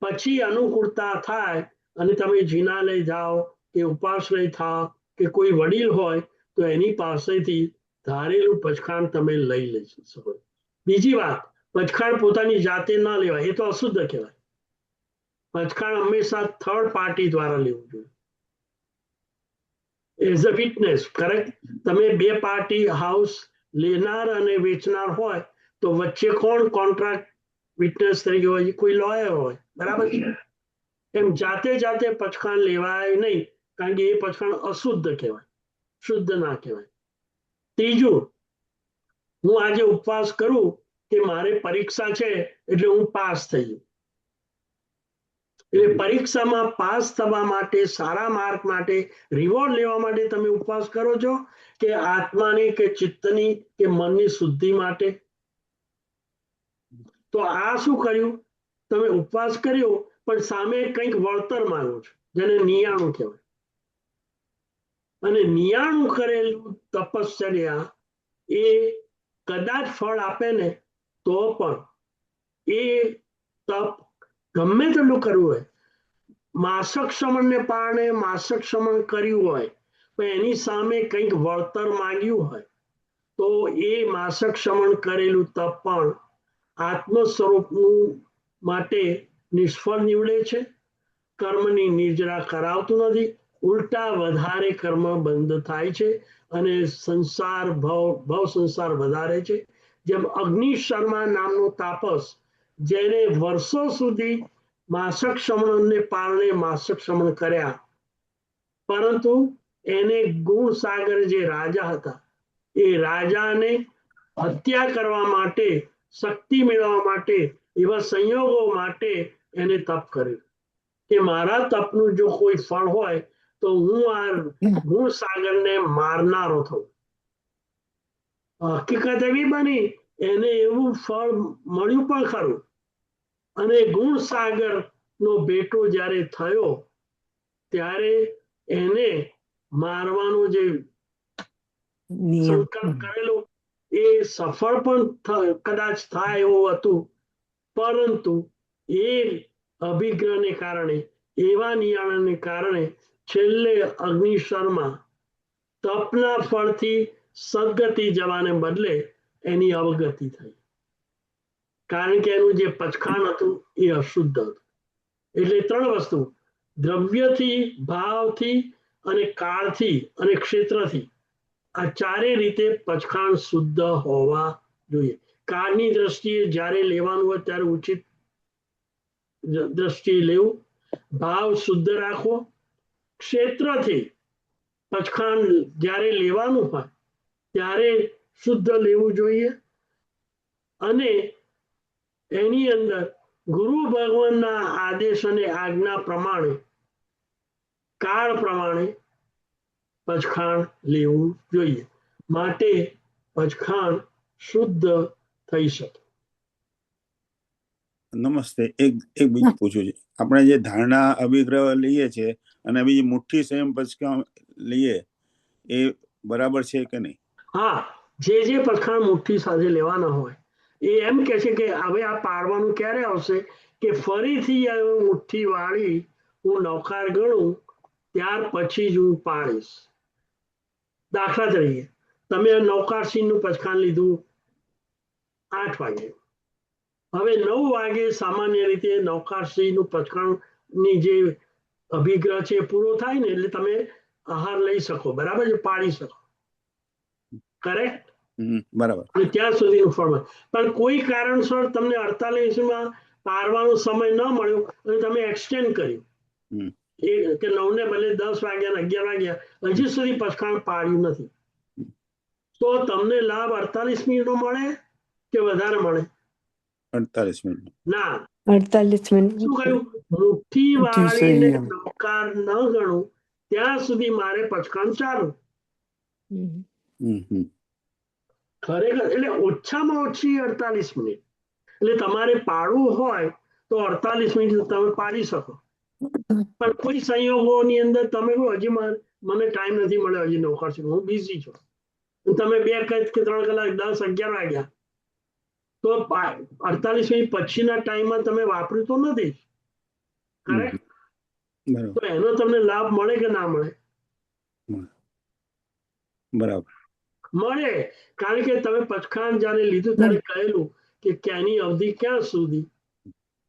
પછી અનુકૂળતા થાય અને તમે જિનાલય જાઓ કે ઉપાશ્રય થાવ કે કોઈ વડીલ હોય તો એની પાસેથી ધારેલું પચખાણ તમે લઈ લઈ શકો. બીજી વાત, પચખાણ પોતાની જાતે ના લેવાય, એ તો અશુદ્ધ કહેવાય. પચખાણ હંમેશા થર્ડ પાર્ટી દ્વારા લેવું જોઈએ. As a witness, correct? તમે બે પાર્ટી હાઉસ લેનાર અને વેચનાર હોય તો વચ્ચે કોણ કોન્ટ્રાક્ટ વિટનેસ તરીકે હોય? કોઈ લોયર હોય, બરાબર છે? એમ જાતે જાતે પચખાણ લેવાય નહીં, કારણ કે એ પચખાણ અશુદ્ધ કહેવાય, શુદ્ધ ના કહેવાય. ત્રીજું, હું આજે ઉપવાસ કરું કે મારે પરીક્ષા છે એટલે હું પાસ થઈ ગયું. એટલે પરીક્ષામાં પાસ થવા માટે, સારા માર્ક માટે, રિવોર્ડ લેવા માટે તમે ઉપવાસ કરો છો કે આત્માની કે ચિત્તની કે મનની શુદ્ધિ માટે? તો આ શું કર્યું? તમે ઉપવાસ કર્યો પણ સામે કંઈક વળતર માંગો છો, જેને નિયાણું કહેવાય. અને નિયાણું કરેલું તપશ્ચર્યા એ કદાચ ફળ આપે ને તો પણ એ તપ ગમે તેટલું કરવું હોય, માસક શમનને પારણે માસક શમન કર્યું હોય પણ એની સામે કંઈક વળતર માંગ્યું હોય તો એ માસક શમન કરેલું તપ પણ આત્મ સ્વરૂપનું માટે નિષ્ફળ નીવડે છે. કર્મની નિર્જરા કરાવતું નથી, ઉલટા વધારે કર્મ બંધ થાય છે અને સંસાર ભવ સંસાર વધારે છે. જેમ અગ્નિ શર્મા નામનો તાપસ, જેને વર્ષો સુધી માસક શમનને પારણે માસક શમન કર્યા, પરંતુ એને ગુણ સાગર જે રાજા હતા એ રાજાને હત્યા કરવા માટે, શક્તિ મેળવવા માટે, એવા સંયોગો માટે એને તપ કર્યું કે મારા તપનું જો કોઈ ફળ હોય તો હું આ ગુણ સાગરને મારનારો થઉં. હકીકત એવી બની, એને એવું ફળ મળ્યું પણ ખરું. અને ગુણ સાગર નો બેટો જ્યારે થયો ત્યારે એને મારવાનો જે સંકલ્પ કરેલો એ સફળ પણ કદાચ થાય એવું હતું, પરંતુ એ અભિગ્રહને કારણે, એવા નિયાણને કારણે છેલ્લે અગ્નિશર્મા તપના ફળથી સદગતિ જવાને બદલે એની અવગતિ થઈ, કારણ કે એનું જે પચખાણ હતું એ અશુદ્ધ હતું. એટલે ત્રણ વસ્તુ, દ્રવ્યથી, ભાવથી અને કાળથી અને ક્ષેત્રથી, આ ચારે રીતે પચખાણ શુદ્ધ હોવા જોઈએ. કાળની દ્રષ્ટિએ જ્યારે લેવાનું હોય ત્યારે ઉચિત દ્રષ્ટિએ લેવું, ભાવ શુદ્ધ રાખવો, ક્ષેત્રથી પચખાણ જ્યારે લેવાનું હોય ત્યારે શુદ્ધ લેવું જોઈએ. અને એની અંદર ગુરુ ભગવાનના આદેશ અને આજ્ઞા પ્રમાણે, કાળ પ્રમાણે પચખાણ લેવું જોઈએ, માટે પચખાણ શુદ્ધ થઈ શકે. નમસ્તે. એક બીજું પૂછવું છે. આપણે જે ધારણા અભિગ્રહ લઈએ છીએ અને બીજી મુઠ્ઠી સંયમ પચખાણ લઈએ, એ બરાબર છે કે નહીં? હા, જે પચખાણ મુઠ્ઠી સાથે લેવાના હોય એ એમ કે છે કે હવે આ પાડવાનું ક્યારે આવશે કે ફરીથી મુઠ્ઠી વાળી હું નૌકાર ગણું ત્યાર પછી જ હું પાડીશ. દાખલા તરીકે તમે નૌકારસિંહનું પચખાણ લીધું 8 વાગે, હવે 9 વાગે સામાન્ય રીતે નૌકારસિંહનું પચખાણની જે અભિગ્રહ છે પૂરો થાય ને એટલે તમે આહાર લઈ શકો, બરાબર છે, પાડી શકો, કરેક્ટ? બરાબર. અને ત્યાં સુધીનું ફળ મળે. પણ કોઈ કારણસર તમને 48માં પારવાનો સમય ન મળ્યો અને તમે એક્સટેન્ડ કર્યું કે 9 ને બદલે 10 વાગ્યા 11 વાગ્યા, હજી સુધી પચખાણ પાડ્યું નથી, તો તમને લાભ 48 મિનિટનો મળે કે વધારે મળે? 48 મિનિટ. ના, 48 મિનિટ. શું કહ્યું? મુઠ્ઠી વાળીને નૌકાર ન ગણું ત્યાં સુધી મારે પચખાણ ચાલુ. ખરેખર એટલે ઓછામાં ઓછી 48 મિનિટ. એટલે તમારે પાડવું હોય તો 48 મિનિટ તમે પાડી શકો. પણ કોઈ સંયોગોની અંદર તમે હજી મને ટાઈમ નથી મળ્યો, હજી નૌકાર છું, હું બિઝી છું, તમે 2 કે 3 કલાક 10 11 વાગ્યા, તો 48 મિનિટ પછીના ટાઈમમાં તમે વાપર્યું તો નથી, કરેક્ટ? બરાબર તો એનો તમને લાભ મળે કે ના મળે? બરાબર મળે, કારણ કે તમે પચખાણ જયારે લીધું ત્યારે કહેલું કે ક્યાંની અવધિ ક્યાં સુધી,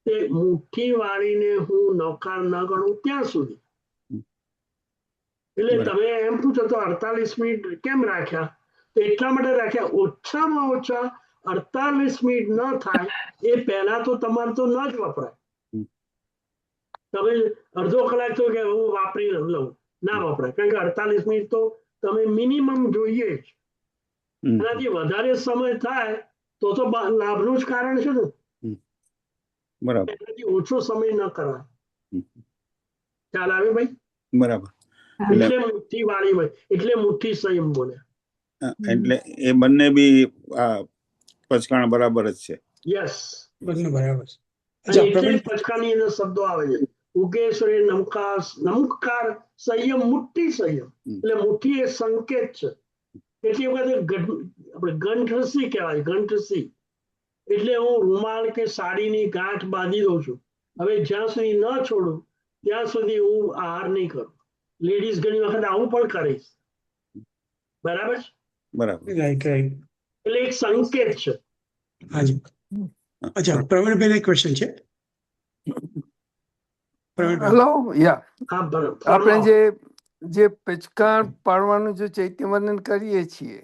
તે મુઠ્ઠી વાળીને હું નવકાર ન ગણું ત્યાં સુધી. એટલે બરાબર. તમે એમ પૂછો તો 48 મિનિટ કેમ રાખ્યા? તો એટલા માટે રાખ્યા, ઓછામાં ઓછા 48 મિનિટ ન થાય એ પહેલા તો તમારે તો ન જ વપરાય. તમે અડધો કલાક તો કે હું વાપરી લઉં, ના વપરાય, કારણ કે 48 મિનિટ તો તમે મિનિમમ જોઈએ જ. એનાથી વધારે સમય થાય તો લાભનું જ કારણ છે ને. બરાબર એનાથી ઓછો સમય ન કરાય. ખ્યાલ આવે ભાઈ? બરાબર એટલે એટલે મુઠ્ઠી વાળી હોય, એટલે મુઠ્ઠી સંયમ બોલે. એટલે એ બંને બી પચકાણ બરાબર જ છે. યસ, બંને બરાબર છે. અને અચ્છા એટલે જ પ્રવીણ, પચકાની અંદર શબ્દો આવે છે, ઉગેશ્વરી નમકાર સંયમ, મુઠ્ઠી સંયમ. એટલે મુઠ્ઠી એ સંકેત છે. એટલી વખતે આપણે ગંઠરસી કહેવાય, ગંઠરસી એટલે હું રૂમાલ કે સાડીની ગાંઠ બાંધી દઉં છું. હવે જ્યાં સુધી ન છોડું ત્યાં સુધી હું આહાર નહીં કરું. લેડીઝ ઘણી વખત આવું પણ કરીશ, બરાબર? બરાબર રાઈટ રાઈટ. એટલે એક સંકેત છે. હાજી. અચ્છા પ્રવીણભાઈ એક ક્વેશ્ચન છે. પ્રવીણભાઈ, હેલો યા હા, આપણે ફરમાવો. જે પેચકાણ પાડવાનું જે ચૈત્યવંદન કરીએ છીએ,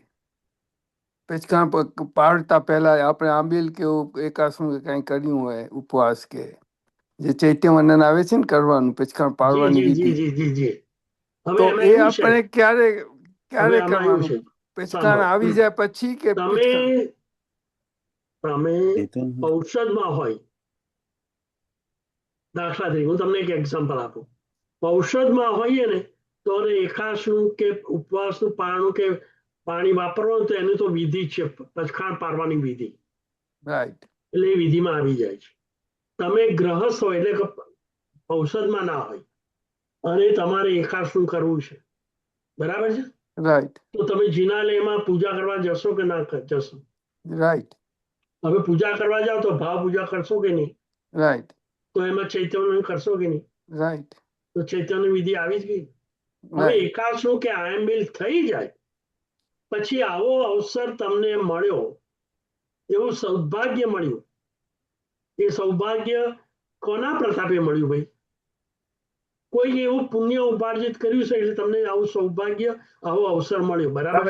પેચકાણ પાડતા પહેલા આપણે આંબીલ કે એકાસનું કે કંઈ કર્યું હોય ઉપવાસ કે જે ચૈત્યવંદન આવે છે ને કરવાનું પેચકાણ જી પાડવાની જી જી વિધિ, જી જી જી. હવે તો એમાં એ એવું છે, આપણે ક્યારે હવે ક્યારે આમાં એવું કરવાનું? છે, પેચકાણ સાંભળો. આવી જાય પછી કે તમે પેચકાણ? એ તો ઔષધમાં હોય, દાખલા તરીકે હું તમને એક એક્ઝામ્પલ આપું. ઔષધમાં હોઈએ ને તો એકાશનું કે ઉપવાસનું પારણું કે પાણી વાપરવાનું, તો એની તો વિધિ છે, પચખાણ પાડવાની વિધિ. રાઈટ એટલે એ વિધિમાં આવી જાય છે. તમે ગ્રહસ્થ હોય એટલે કે ઔષધમાં ના હોય અને તમારે એકાશનું કરવું છે, બરાબર છે? રાઈટ તો તમે જિનાલયમાં પૂજા કરવા જશો કે ના જશો? રાઈટ હવે પૂજા કરવા જાઓ તો ભાવ પૂજા કરશો કે નહીં? રાઈટ તો એમાં ચૈતન્ય કરશો કે નહીં? રાઈટ તો ચૈતન્ય વિધિ આવી જ ગઈ. હવે રાઈટ એકાશનું કે આયંબિલ થઈ જાય પછી આવો અવસર તમને મળ્યો, એવું સૌભાગ્ય મળ્યું. એ સૌભાગ્ય કોના પ્રતાપે મળ્યું ભાઈ? કોઈ એવું પુણ્ય ઉપાર્જિત કર્યું છે એટલે તમને આવું સૌભાગ્ય, આવો અવસર મળ્યો, બરાબર?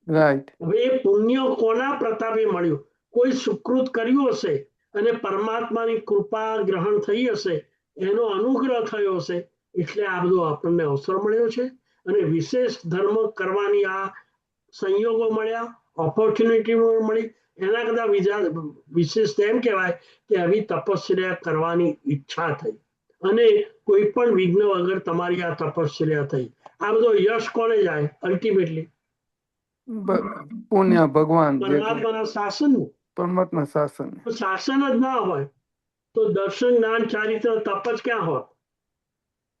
રાઈટ હવે એ પુણ્ય કોના પ્રતાપે મળ્યું? કોઈ સુકૃત કર્યું હશે અને પરમાત્માની કૃપા ગ્રહણ થઈ હશે, એનો અનુગ્રહ થયો હશે, એટલે આ બધો આપણને અવસર મળ્યો છે. અને વિશેષ ધર્મ કરવાની આ સંયોગો મળ્યા, ઓપોર્ચ્યુનિટી મળી. એના કરતા વિશેષ એમ કહેવાય કે આવી તપસ્યા કરવાની ઈચ્છા થઈ અને કોઈ પણ વિઘ્ન વગર તમારી આ તપસ્યા થઈ. આ બધો યશ કોને જાય અલ્ટિમેટલી? પુણ્ય ભગવાન જે પરમાત્માના શાસનનું. પરમાત્મા શાસન. તો શાસન જ ના હોય તો દર્શન, જ્ઞાન, ચારિત્ર, તપ જ ક્યાં હોત?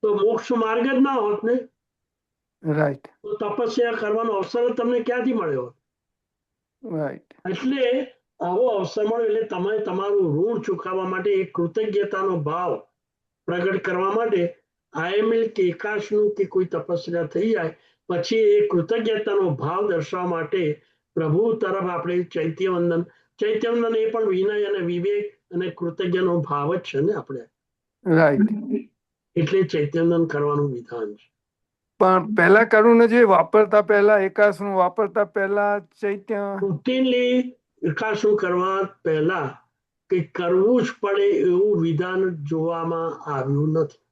તો મોક્ષ માર્ગ જ ના હોત ને. રાઈટ તો તપસ્યા કરવાનો અવસર તમને ક્યાંથી મળ્યો? રાઈટ એટલે આવો અવસર મળ્યો એટલે તમે તમારું ઋણ ચૂકવવા માટે એક કૃતજ્ઞતાનો ભાવ પ્રગટ કરવા માટે આયમિલ કે એકાશનું કે કોઈ તપસ્યા થઈ જાય પછી એ કૃતજ્ઞતાનો ભાવ દર્શાવવા માટે પ્રભુ તરફ આપણે ચૈત્યવંદન એ પણ વિનય અને વિવેક અને કૃતજ્ઞનો ભાવ જ છે ને આપણે. રાઈટ એટલે ચૈત્યવંદન કરવાનું વિધાન છે. પણ પહેલા કરવું ને જોઈએ, વાપરતા પહેલા એકાસનું વાપરતા પહેલા ચૈત્ય રૂટીનલી એકાશનું કરવા પહેલા કે કરવું જ પડે એવું વિધાન જોવામાં આવ્યું નથી.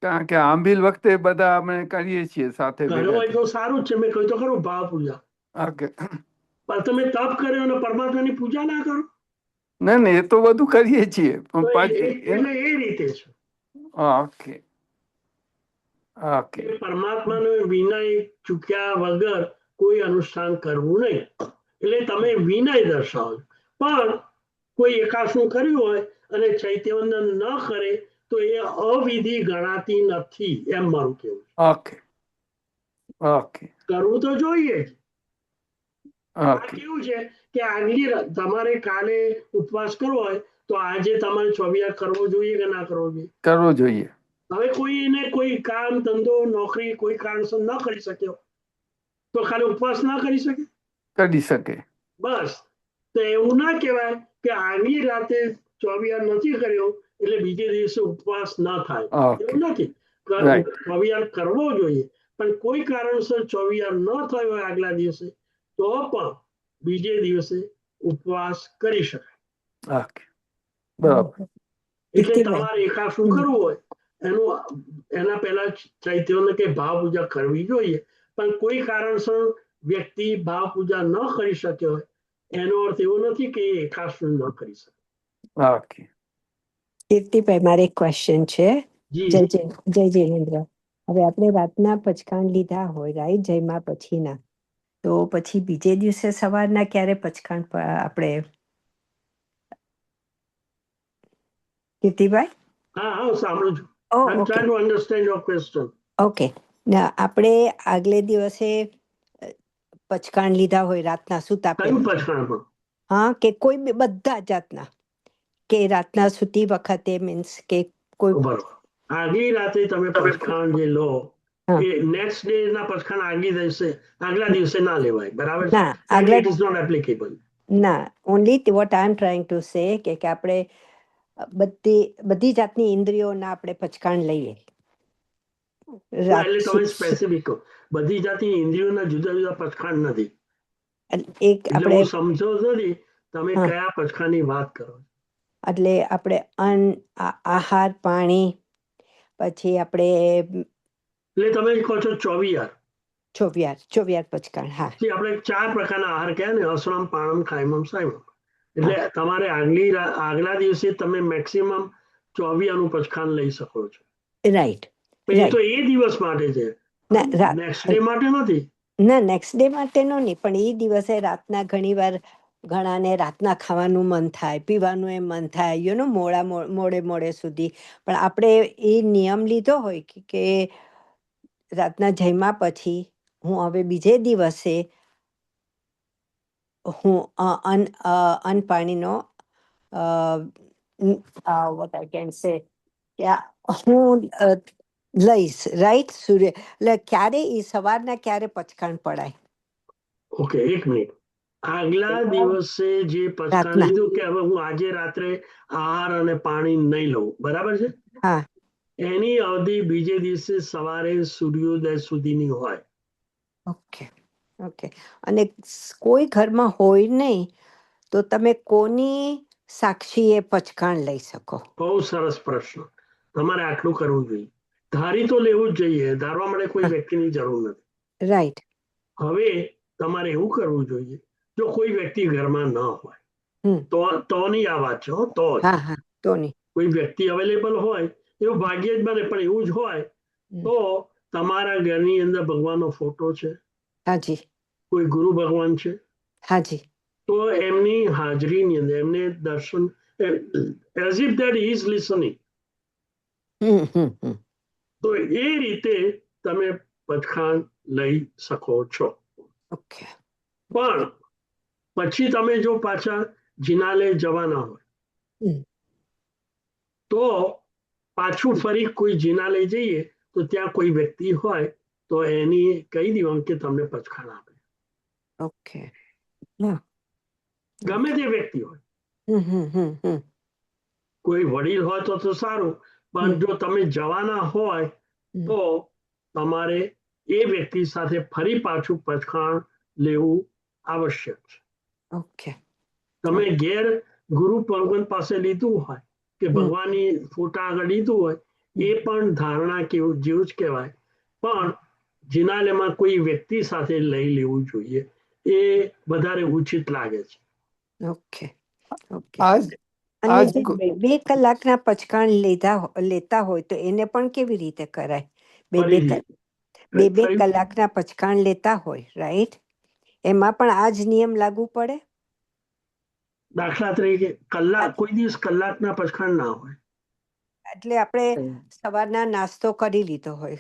કારણ કે આંબીલ વખતે બધા અમે કરીએ છીએ સાથે કર્યો હોય તો સારું જ છે, મેં કહ્યું તો ખરું ભાવ પૂજા. ઓકે પણ તમે તપ કર્યો અને પરમાત્માની પૂજા ના કરો ના ના એ તો બધું કરીએ છીએ તો પણ એટલે એ રીતે છે ઓકે ઓકે કે પરમાત્માનો વિનય ચૂક્યા વગર કોઈ અનુષ્ઠાન કરવું નહીં. એટલે તમે વિનય દર્શાવો. પણ કોઈ એકાશનું કર્યું હોય અને ચૈત્યવંદન ન કરે તો એ અવિધિ ગણાતી નથી, એમ મારું કહેવું છે. ઓકે ઓકે કરવું તો જોઈએ જ. આ ઓકે કેવું છે કે તમારે કાલે ઉપવાસ કરવો હોય તો આજે તમારે 24 કરવો જોઈએ કે ના કરવો જોઈએ? કરવો જોઈએ. હવે કોઈને કોઈ કામ ધંધો નોકરી કોઈ કારણસર ન કરી શક્યો તો ખાલી ઉપવાસ ના કરી શકે? કરી શકે. બસ, તો એવું ના કહેવાય કે આગલી રાતે 24 નથી કર્યો એટલે બીજે દિવસે ઉપવાસ ન થાય. Okay. એવું નથી. Right. 24 કરવો જોઈએ, પણ કોઈ કારણસર 24 ન થયો હોય આગલા દિવસે તો પણ બીજે દિવસે ઉપવાસ કરી શકાય. Okay. બરાબર. એટલે કીર્તિભાઈ. તમારે એકાદશું કરવું હોય એના પહેલા ચૈત્યોને કે ભાવ પૂજા કરવી જોઈએ, પણ કોઈ કારણસર વ્યક્તિ ભાવ પૂજા ન કરી શક્યો હોય એનો અર્થ એવો નથી કે એકાદશું ન કરી શકે. Okay. કીર્તિભાઈ, મારે એક ક્વેશ્ચન છે. જી જય જિનેન્દ્ર. હવે આપણે રાતના પચકાણ લીધા હોય, રાઈટ, જયમાં પછીના, તો પછી બીજે દિવસે સવારના ક્યારે પચકાણ આપણે? કીર્તિભાઈ? હા હા, સાંભળું છું. Oh, I'm okay. trying to understand your question. Okay. આપણે આગલે દિવસે પચકાણ લીધા હોય રાતના સૂતા કયું પહેલા, પચકાણ પણ? હા, કે કોઈ બધા જાતના, કે રાતના સૂતી વખતે મીન્સ કે કોઈ બરોબર. આગલી રાતે તમે પચકાણ જે લો હા. એ નેક્સ્ટ ડે ના પચકાણ આગલા દિવસે ના લેવાય, બરાબર છે? ના, આગલા ઇટ ઇઝ નોટ એપ્લિકેબલ. ના, only what I M trying to say કે આપણે બધી જાતની ઇન્દ્રિયોના આપણે પચકાણ લઈએ. એટલે તમે સ્પેસિફિક કહો, બધી જાતની ઇન્દ્રિયોના જુદા જુદા પચકાણ નથી. એક એટલે આપણે હું સમજો નથી તમે હા. કયા પચકાણની વાત કરો છો. એટલે આપણે આહાર, પાણી, પછી આપણે એટલે તમે કહો છો 24. ચોવિયાર પચકાણ. હા, જે આપણે 4 પ્રકારના આહાર કહ્યા ને, અસણમ, પાણમ, ખાયમમ, સાયમમ. એટલે તમારે આગલા દિવસે તમે મેક્સિમમ 24 નું પચખાન લઈ શકો છો. રાઈટ. પણ એ તો એ દિવસ માટે છે, ના, નેક્સ્ટ ડે માટે નથી. ના, નેક્સ્ટ ડે માટેનો નહીં, પણ એ દિવસે રાતના ઘણીવાર ઘણાને રાતના ખાવાનું મન થાય, પીવાનું એ મન થાય, મોડે સુધી. પણ આપણે એ નિયમ લીધો હોય કે રાતના જમ્યા પછી હું હવે બીજે દિવસે હું અન્નપાણીનો what I can say કે હું લઈશ, રાઈટ? સૂર્ય એટલે ક્યારે એ સવારના ક્યારે પચકાણ પડાય? Okay, 1 minute. આગલા દિવસે જે પચખાણ રાતના. લીધું કે હવે હું આજે રાત્રે આહાર અને પાણી નહીં લઉં, બરાબર છે? હા. એની અવધિ બીજે દિવસે સવારે સૂર્યોદય સુધીની હોય. ઓકે. અને કોઈ ઘરમાં હોય નહીં તો તમે કોની સાક્ષીએ પચકાણ લઈ શકો? બહુ સરસ પ્રશ્ન. તમારે આટલું કરવું જોઈએ. ધારી તો લેવું જ જોઈએ, ધારવા માટે કોઈ વ્યક્તિની જરૂર નથી. રાઈટ. હવે તમારે એવું કરવું જોઈએ, જો કોઈ વ્યક્તિ ઘરમાં ન હોય તો નહીં આ વાત છે. તો હા, તો નહીં. કોઈ વ્યક્તિ અવેલેબલ હોય એવું ભાગ્યે જ બને, પણ એવું જ હોય તો તમારા ઘરની અંદર ભગવાનનો ફોટો છે, હાજી. કોઈ ગુરુ ભગવાન છે, હાજી. તો એમની હાજરીની અંદર એમને દર્શન, as if that he is listening, તો એ રીતે તમે પચખાણ લઈ શકો છો. ઓકે. પણ પછી તમે જો પાછા જિનાલે જવાના હોય તો પાછું ફરી કોઈ જિનાલે જઈએ તો ત્યાં કોઈ વ્યક્તિ હોય તો એની કહી દેવાનું કે તમને પચખાણ આપે. ઓકે. ગમે તે વ્યક્તિ હોય, કોઈ વડીલ હોય તો સારું, પણ જો તમે જવાના હોય તો તમારે એ વ્યક્તિ સાથે ફરી પાછું પચખાણ લેવું આવશ્યક છે. ઓકે. તમે ઘેર ગુરુ ભગવાન પાસે લીધું હોય કે ભગવાનની ફોટા આગળ લીધું હોય એ પણ ધારણા જેવું જ કહેવાય, પણ જિનાલેમાં કોઈ વ્યક્તિ સાથે લઈ લેવું જોઈએ, એ વધારે ઉચિત લાગે છે. ઓકે. આજ અને જે 2 કલાકના પચકાણ લેતા હોય તો એને પણ કેવી રીતે કરાય? બે કલાકના પચકાણ લેતા હોય, રાઈટ? એમાં પણ આ જ નિયમ લાગુ પડે? દાખલા તરીકે કોઈ દિવસ કલાકના પચખાણ ના હોય. એટલે આપણે સવારના નાસ્તો કરી લીધો હોય,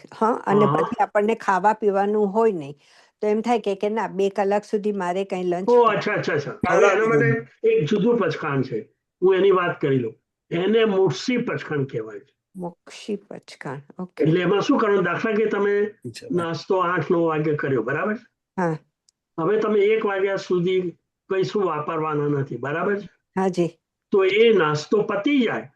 અને પછી આપણને ખાવા પીવાનું હોય નહીં, તો એમ થાય કે ના 2 કલાક સુધી મારે કઈ લંચ ઓ અચ્છા અચ્છા અચ્છા હવે એના માટે એક જુદું પચખાણ છે, હું એની વાત કરી લઉં. એને મુર્શી પચખાણ કહેવાય છે. મોક્ષી પચખાણ. ઓકે. એટલે એમાં શું કરવાનું, દાખલા કે તમે નાસ્તો 8-9 વાગે કર્યો, બરાબર? હા. હવે તમે 1 વાગ્યા સુધી કઈ શું વાપરવાના નથી, બરાબર? હાજી. તો એ નાસ્તો પતી જાય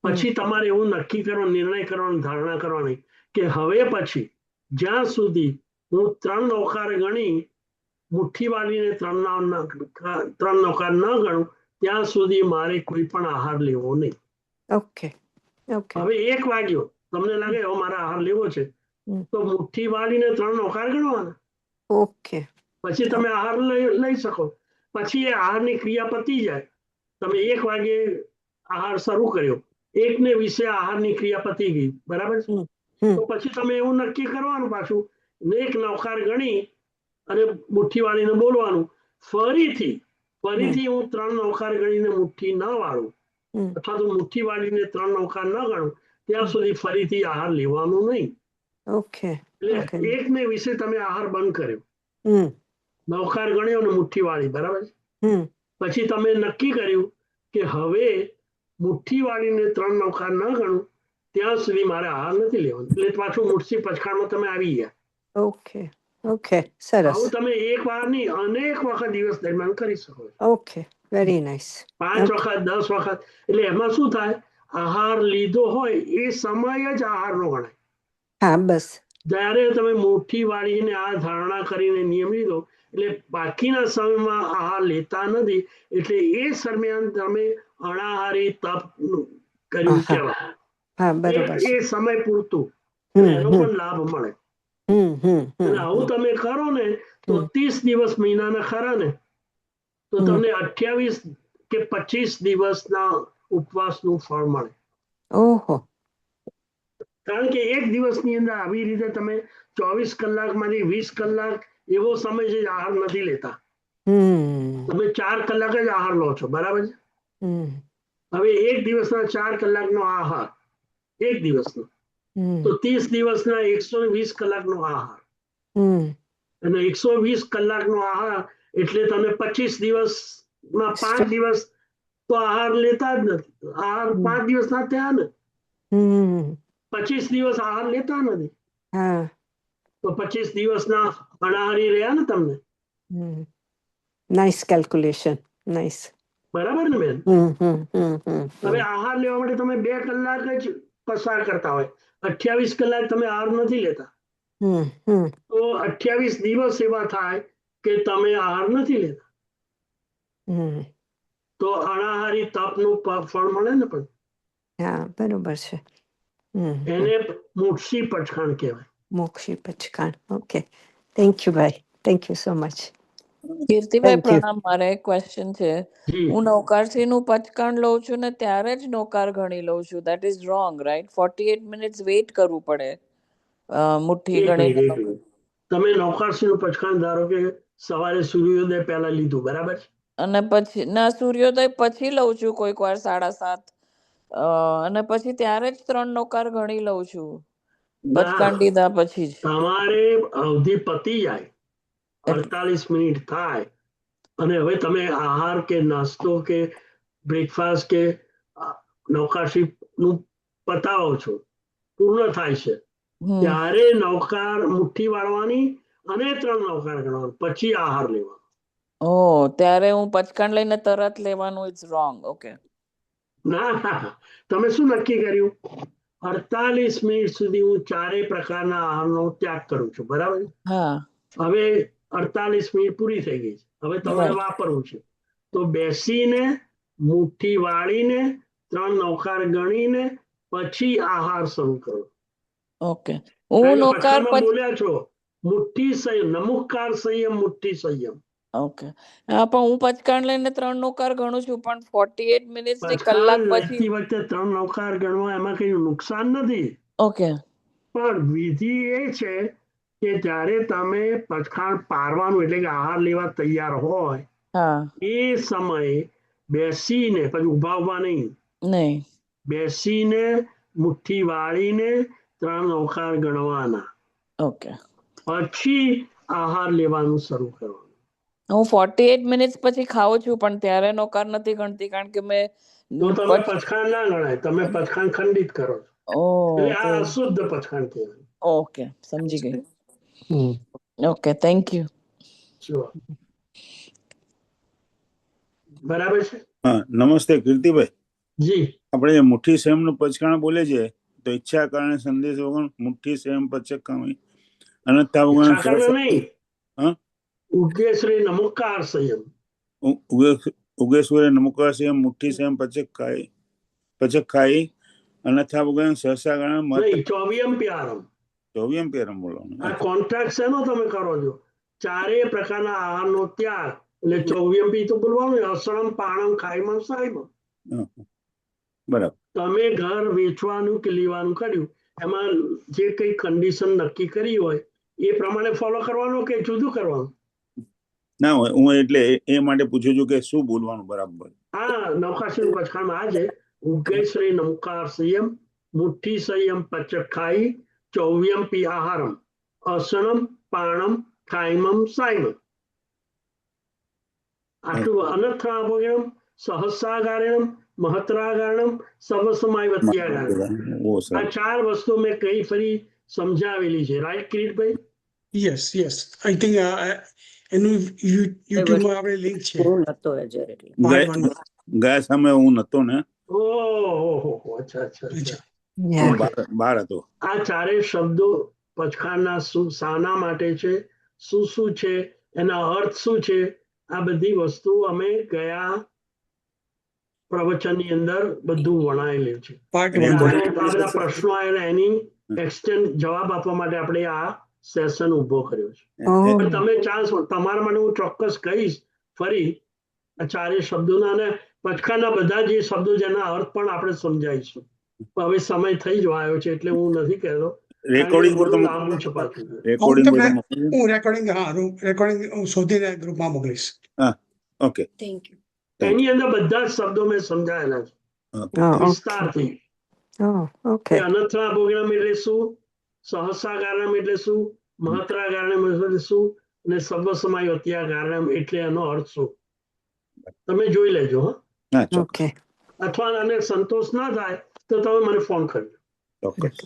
પછી તમારે એવું નક્કી કરવાનો, નિર્ણય કરવાનો, ધારણા કરવાની કે હવે પછી જ્યાં સુધી હું 3 નૌકાર ગણી મુઠ્ઠી વાળીને 3 નૌકાર ન ગણું ત્યાં સુધી મારે કોઈ પણ આહાર લેવો નહીં. ઓકે. ઓકે. હવે 1 વાગ્યો, તમને લાગે હવે મારે આહાર લેવો છે, તો મુઠ્ઠી વાળીને 3 નૌકાર ગણવાના. ઓકે. પછી તમે આહાર લઈ શકો. પછી એ આહારની ક્રિયા પતી જાય, તમે 1 વાગે આહાર શરૂ કર્યો, 1:20 આહારની ક્રિયા પતી ગઈ, બરાબર? તો પછી તમે એવું નક્કી કરવાનું પાછું 1 નૌકાર ગણી અને મુઠ્ઠી વાળીને બોલવાનું ફરીથી હું 3 નૌકાર ગણીને મુઠ્ઠી ન વાળું અથવા તો મુઠ્ઠી વાળીને 3 નૌકાર ન ગણું ત્યાં સુધી ફરીથી આહાર લેવાનું નહીં. ઓકે. એટલે 1:20 તમે આહાર બંધ કર્યો, નૌકાર ગણ્યો અને મુઠ્ઠી વાળી, બરાબર? પછી તમે નક્કી કર્યું કે હવે મુઠ્ઠી વાળીને 3 નૌકાર ન ગણું ત્યાં સુધી મારે આહાર નથી લેવાનો. એટલે પાછું મુર્શી પચખાણમાં તમે આવી ગયા. ઓકે. ઓકે. સરસ. આવું તમે 1 વાર નહીં અનેક વખત દિવસ દરમિયાન કરી શકો છો. ઓકે. Very nice. 5 વખત 10 વખત. એટલે એમાં શું થાય, આહાર લીધો હોય એ સમય જ આહારનો ગણાય. હા બસ. જ્યારે તમે મુઠ્ઠી વાળીને આ ધારણા કરીને નિયમ લીધો એટલે બાકીના સમયમાં આહાર લેતા નથી, એટલે એ દરમિયાન તમે અનાહારી તપ કર્યું કહેવાય. હા બરોબર. એ સમય પૂરતું એનો પણ લાભ મળે. અને આવું તમે કરો ને તો 30 દિવસ મહિનાના ખરા ને તો તમને 28 કે 25 દિવસના ઉપવાસનું ફળ મળે. ઓહો. કારણ કે 1 દિવસની અંદર આવી રીતે તમે 24 કલાકમાંથી 20 કલાક એવો સમય છે આહાર નથી લેતા. તમે 4 કલાક જ આહાર લો છો, બરાબર છે? હવે 1 દિવસના 4 કલાકનો આહાર, 1 દિવસનો, તો 30 દિવસના 120 કલાકનો આહાર, અને 120 કલાકનો આહાર એટલે તમે 25 દિવસમાં 5 દિવસ તો આહાર લેતા જ નથી. આહાર 5 દિવસના થયા ને, 25 દિવસ આહાર લેતા નથી, તો 25 દિવસના અનાહારી રહ્યા ને તમને. Nice calculation. નાઇસ. બરાબર ને બેન? હવે આહાર લેવા માટે તમે 2 કલાક જ પસાર કરતા હોય, 28 કલાક તમે આહાર નથી લેતા, તો 28 દિવસ એવા થાય કે તમે આહાર નથી લેતા, તો અનાહારી તપનું ફળ મળે ને. પણ હા બરોબર છે. એને મોક્ષી પચખાણ કહેવાય. મોક્ષી પચખાણ. ઓકે. થેન્ક યુ ભાઈ. Thank you so much. Kirtibhai પ્રણામ. મારે એક ક્વેશ્ચન છે. હું નૌકારસીનું પચખાણ લઉં છું ને ત્યારે જ નૌકાર ગણી લઉં છું. That is wrong, right? 48 minutes wait કરવું પડે મુઠ્ઠી ગણીને. તમે નૌકારસીનું પચખાણ ધારો કે સવારે સૂર્યોદય પહેલા લીધું, બરાબર? અને પછી ના, સૂર્યોદય પછી લઉં છું કોઈક વાર 7:30, અને પછી ત્યારે જ 3 નૌકાર ગણી લઉં છું પચખાણ લીધા પછી જ. તમારે અવધિ પતી જાય, 48 મિનિટ થાય અને હવે તમે આહાર કે નાસ્તો કે બ્રેકફાસ્ટ કે નૌકારસી નું પતાવો છો, પૂર્ણ થાય છે, ત્યારે નૌકાર મુઠ્ઠી વાળવાની અને 3 નૌકાર ગણવાનું, પછી આહાર લેવાનો. ત્યારે હું પચખાણ લઈને તરત લેવાનું, ઇટ્સ રોંગ. ઓકે. ના, તમે શું નક્કી કર્યું? 48 મિનિટ સુધી હું 4 પ્રકારના આહારનો ત્યાગ કરું છું, બરાબર? હવે 48 મિનિટ પૂરી થઈ ગઈ છે, હવે તમારે વાપરવું છે, તો બેસીને મુઠ્ઠી વાળીને 3 નૌકાર ગણીને પછી આહાર શરૂ કરો. ઓકે. હું નૌકાર બોલ્યા છો મુઠ્ઠી સંયમ, નમુકાર સંયમ, મુઠ્ઠી સંયમ. ઓકે. હા, પણ હું પચખાણ લઈને 3 નૌકાર ગણું છું, પણ 48 મિનિટ ની કલાક પછી વખતે 3 નૌકાર ગણવા એમાં કઈ નુકસાન નથી. ઓકે. પણ વિધિ એ છે કે જ્યારે તમે પચખાણ પારવાનું એટલે કે આહાર લેવા તૈયાર હોય એ સમયે બેસીને, પછી ઉભા નહીં, બેસીને મુઠ્ઠી વાળીને 3 નૌકાર ગણવાના. ઓકે. પછી આહાર લેવાનું શરૂ કરવાનું. હું 48 મિનિટ્સ પછી ખાઉં છું, પણ ત્યારે નોકાર નથી ગણતી, કારણ કે મેં તો તમે પચખાણ ના ગણાય, તમે પચખાણ ખંડિત કરો છો, એટલે આ અશુદ્ધ પચખાણ કહેવાય. ઓકે, સમજી ગઈ. Okay, thank you. બરાબર છે. હા, નમસ્તે કીર્તિભાઈ. જી, આપણે જે મુઠ્ઠી સેમ નું પચકાણ બોલે છે, તો ઈચ્છા કારણે સંદેશ વગર મુઠ્ઠી સેમ પચકાવી અનંતા વગર નહીં, હા, ઉગ્ગેશ્વરી નમુકાર સંયમ, ઉગેશ્વરે નમુકાર સેમ મુઠ્ઠી સેમ પચકાઈ અનથા વગર સહસા કારણે નહીં, ચોવીયમ પ્યારમ. 24 પેરમ બોલો. આ કોન્ટ્રાક્ટ શેનો તમે કરો છો? ચારેય પ્રકારના આહારનો ત્યાગ, એટલે ચોવીયમ પી તો બોલવાનું, અસણમ પાણમ ખાઈમમ સાઈમમ. બરાબર. તમે ઘર વેચવાનું કે લેવાનું કર્યું, એમાં જે કઈ કન્ડિશન નક્કી કરી હોય એ પ્રમાણે ફોલો કરવાનું કે જુદું કરવાનું? ના હોય, હું એટલે એ માટે પૂછું છું કે શું બોલવાનું બરાબર. હા, નવકાશી પચખાણમાં આ છે, ઉગ્ગેશ્વરી નમુકાર સંયમ મુઠ્ઠી સંયમ પચખાઈ ચોવ્યમ પી આહારમ અસણમ પાણમ ખાઈમમ સાઈમમ. આટલું અનથાપગમ સહસ્રાગારેણમ મહત્રાગારણમ સવસમાયવત્યાગારણમ. આ 4 વસ્તુ મેં કઈ ફરી સમજાવેલી છે, right Kiritbhai? Yes yes, I think એનું યુટ્યુબમાં આપણે લિંક છે. ગયા સામે હું નતો ને. ઓહો, અચ્છા અચ્છા અચ્છા. બહાર હતો. આ 4 શબ્દો પચખાણના શાના માટે છે, શું છે, એના અર્થ શું છે, આ બધી વસ્તુ અમે ગયા પ્રવચનની અંદર બધું વણાયેલું છે. આ બધા પ્રશ્નો આવેલા, એની એક્સટેન્ડ જવાબ આપવા માટે આપણે આ સેશન ઉભો કર્યો છે. પણ તમે ચાન્સ, તમારા માટે હું ચોક્કસ કહીશ ફરી આ 4 શબ્દોના, અને પચખાણના બધા જે શબ્દો જેના અર્થ પણ આપણે સમજાવીશું. હવે સમય થઈ જ આવ્યો છે એટલે હું નથી કહેતો. રેકોર્ડિંગ પર તમે રેકોર્ડિંગ શોધીને ગ્રુપમાં મોકલીશ. હા, ઓકે, થેન્ક યુ. એની અંદર બધા જ શબ્દો મેં સમજાયેલા છે વિસ્તારથી. અનથરા પ્રોગ્રામ એટલે શું, સહસ્રાગારણમ એટલે શું, મહત્રાગારણમ એટલે શું, અને સર્વસમાયવત્યાગારણમ એટલે એનો અર્થ શું, તમે જોઈ લેજો. ઓકે. અથવા આને સંતોષ ના થાય તો તમે મને ફોન કરજો. ચોક્કસ.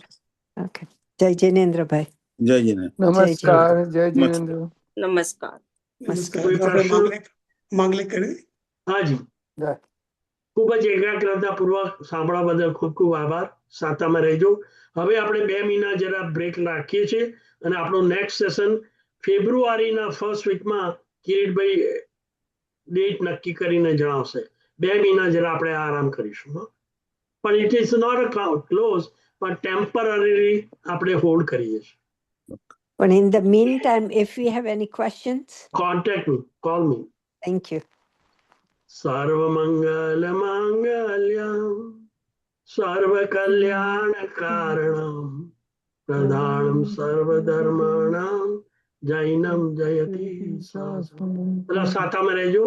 ઓકે. જય જિનેન્દ્રભાઈ. જય જિનેન્દ્ર. નમસ્કાર. જય જિનેન્દ્ર. નમસ્કાર. માંગલિક કરી. હાજી, ખૂબ જ એકાગ્રતા પૂર્વક સાંભળવા બદલ ખૂબ ખૂબ આભાર. સાતામાં રહેજો. હવે આપણે 2 મહિના જરા બ્રેક રાખીએ છીએ, અને આપણું નેક્સ્ટ સેશન ફેબ્રુઆરીના ફર્સ્ટ વીકમાં કિરીટભાઈ ડેટ નક્કી કરીને જણાવશે. 2 મહિના જરા આપણે આરામ કરીશું. પણ it is not a close, પણ ટેમ્પરરી આપણે હોલ્ડ કરીએ છીએ. But in the meantime, if we have any questions, contact me, call me. Thank you. Sarvamangal માંગલ્યમ સર્વકલ્યાણકારણમ પ્રધાનમ સર્વધર્માણામ Jainam Jayanti સાસવમ. પેલા સાતામાં રહેજો.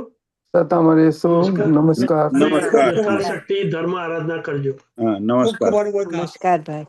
સાતામાં રહેશો. નમસ્કાર. યથાશક્તિ ધર્મ આરાધના કરજો. નમસ્કાર. નમસ્કાર ભાઈ.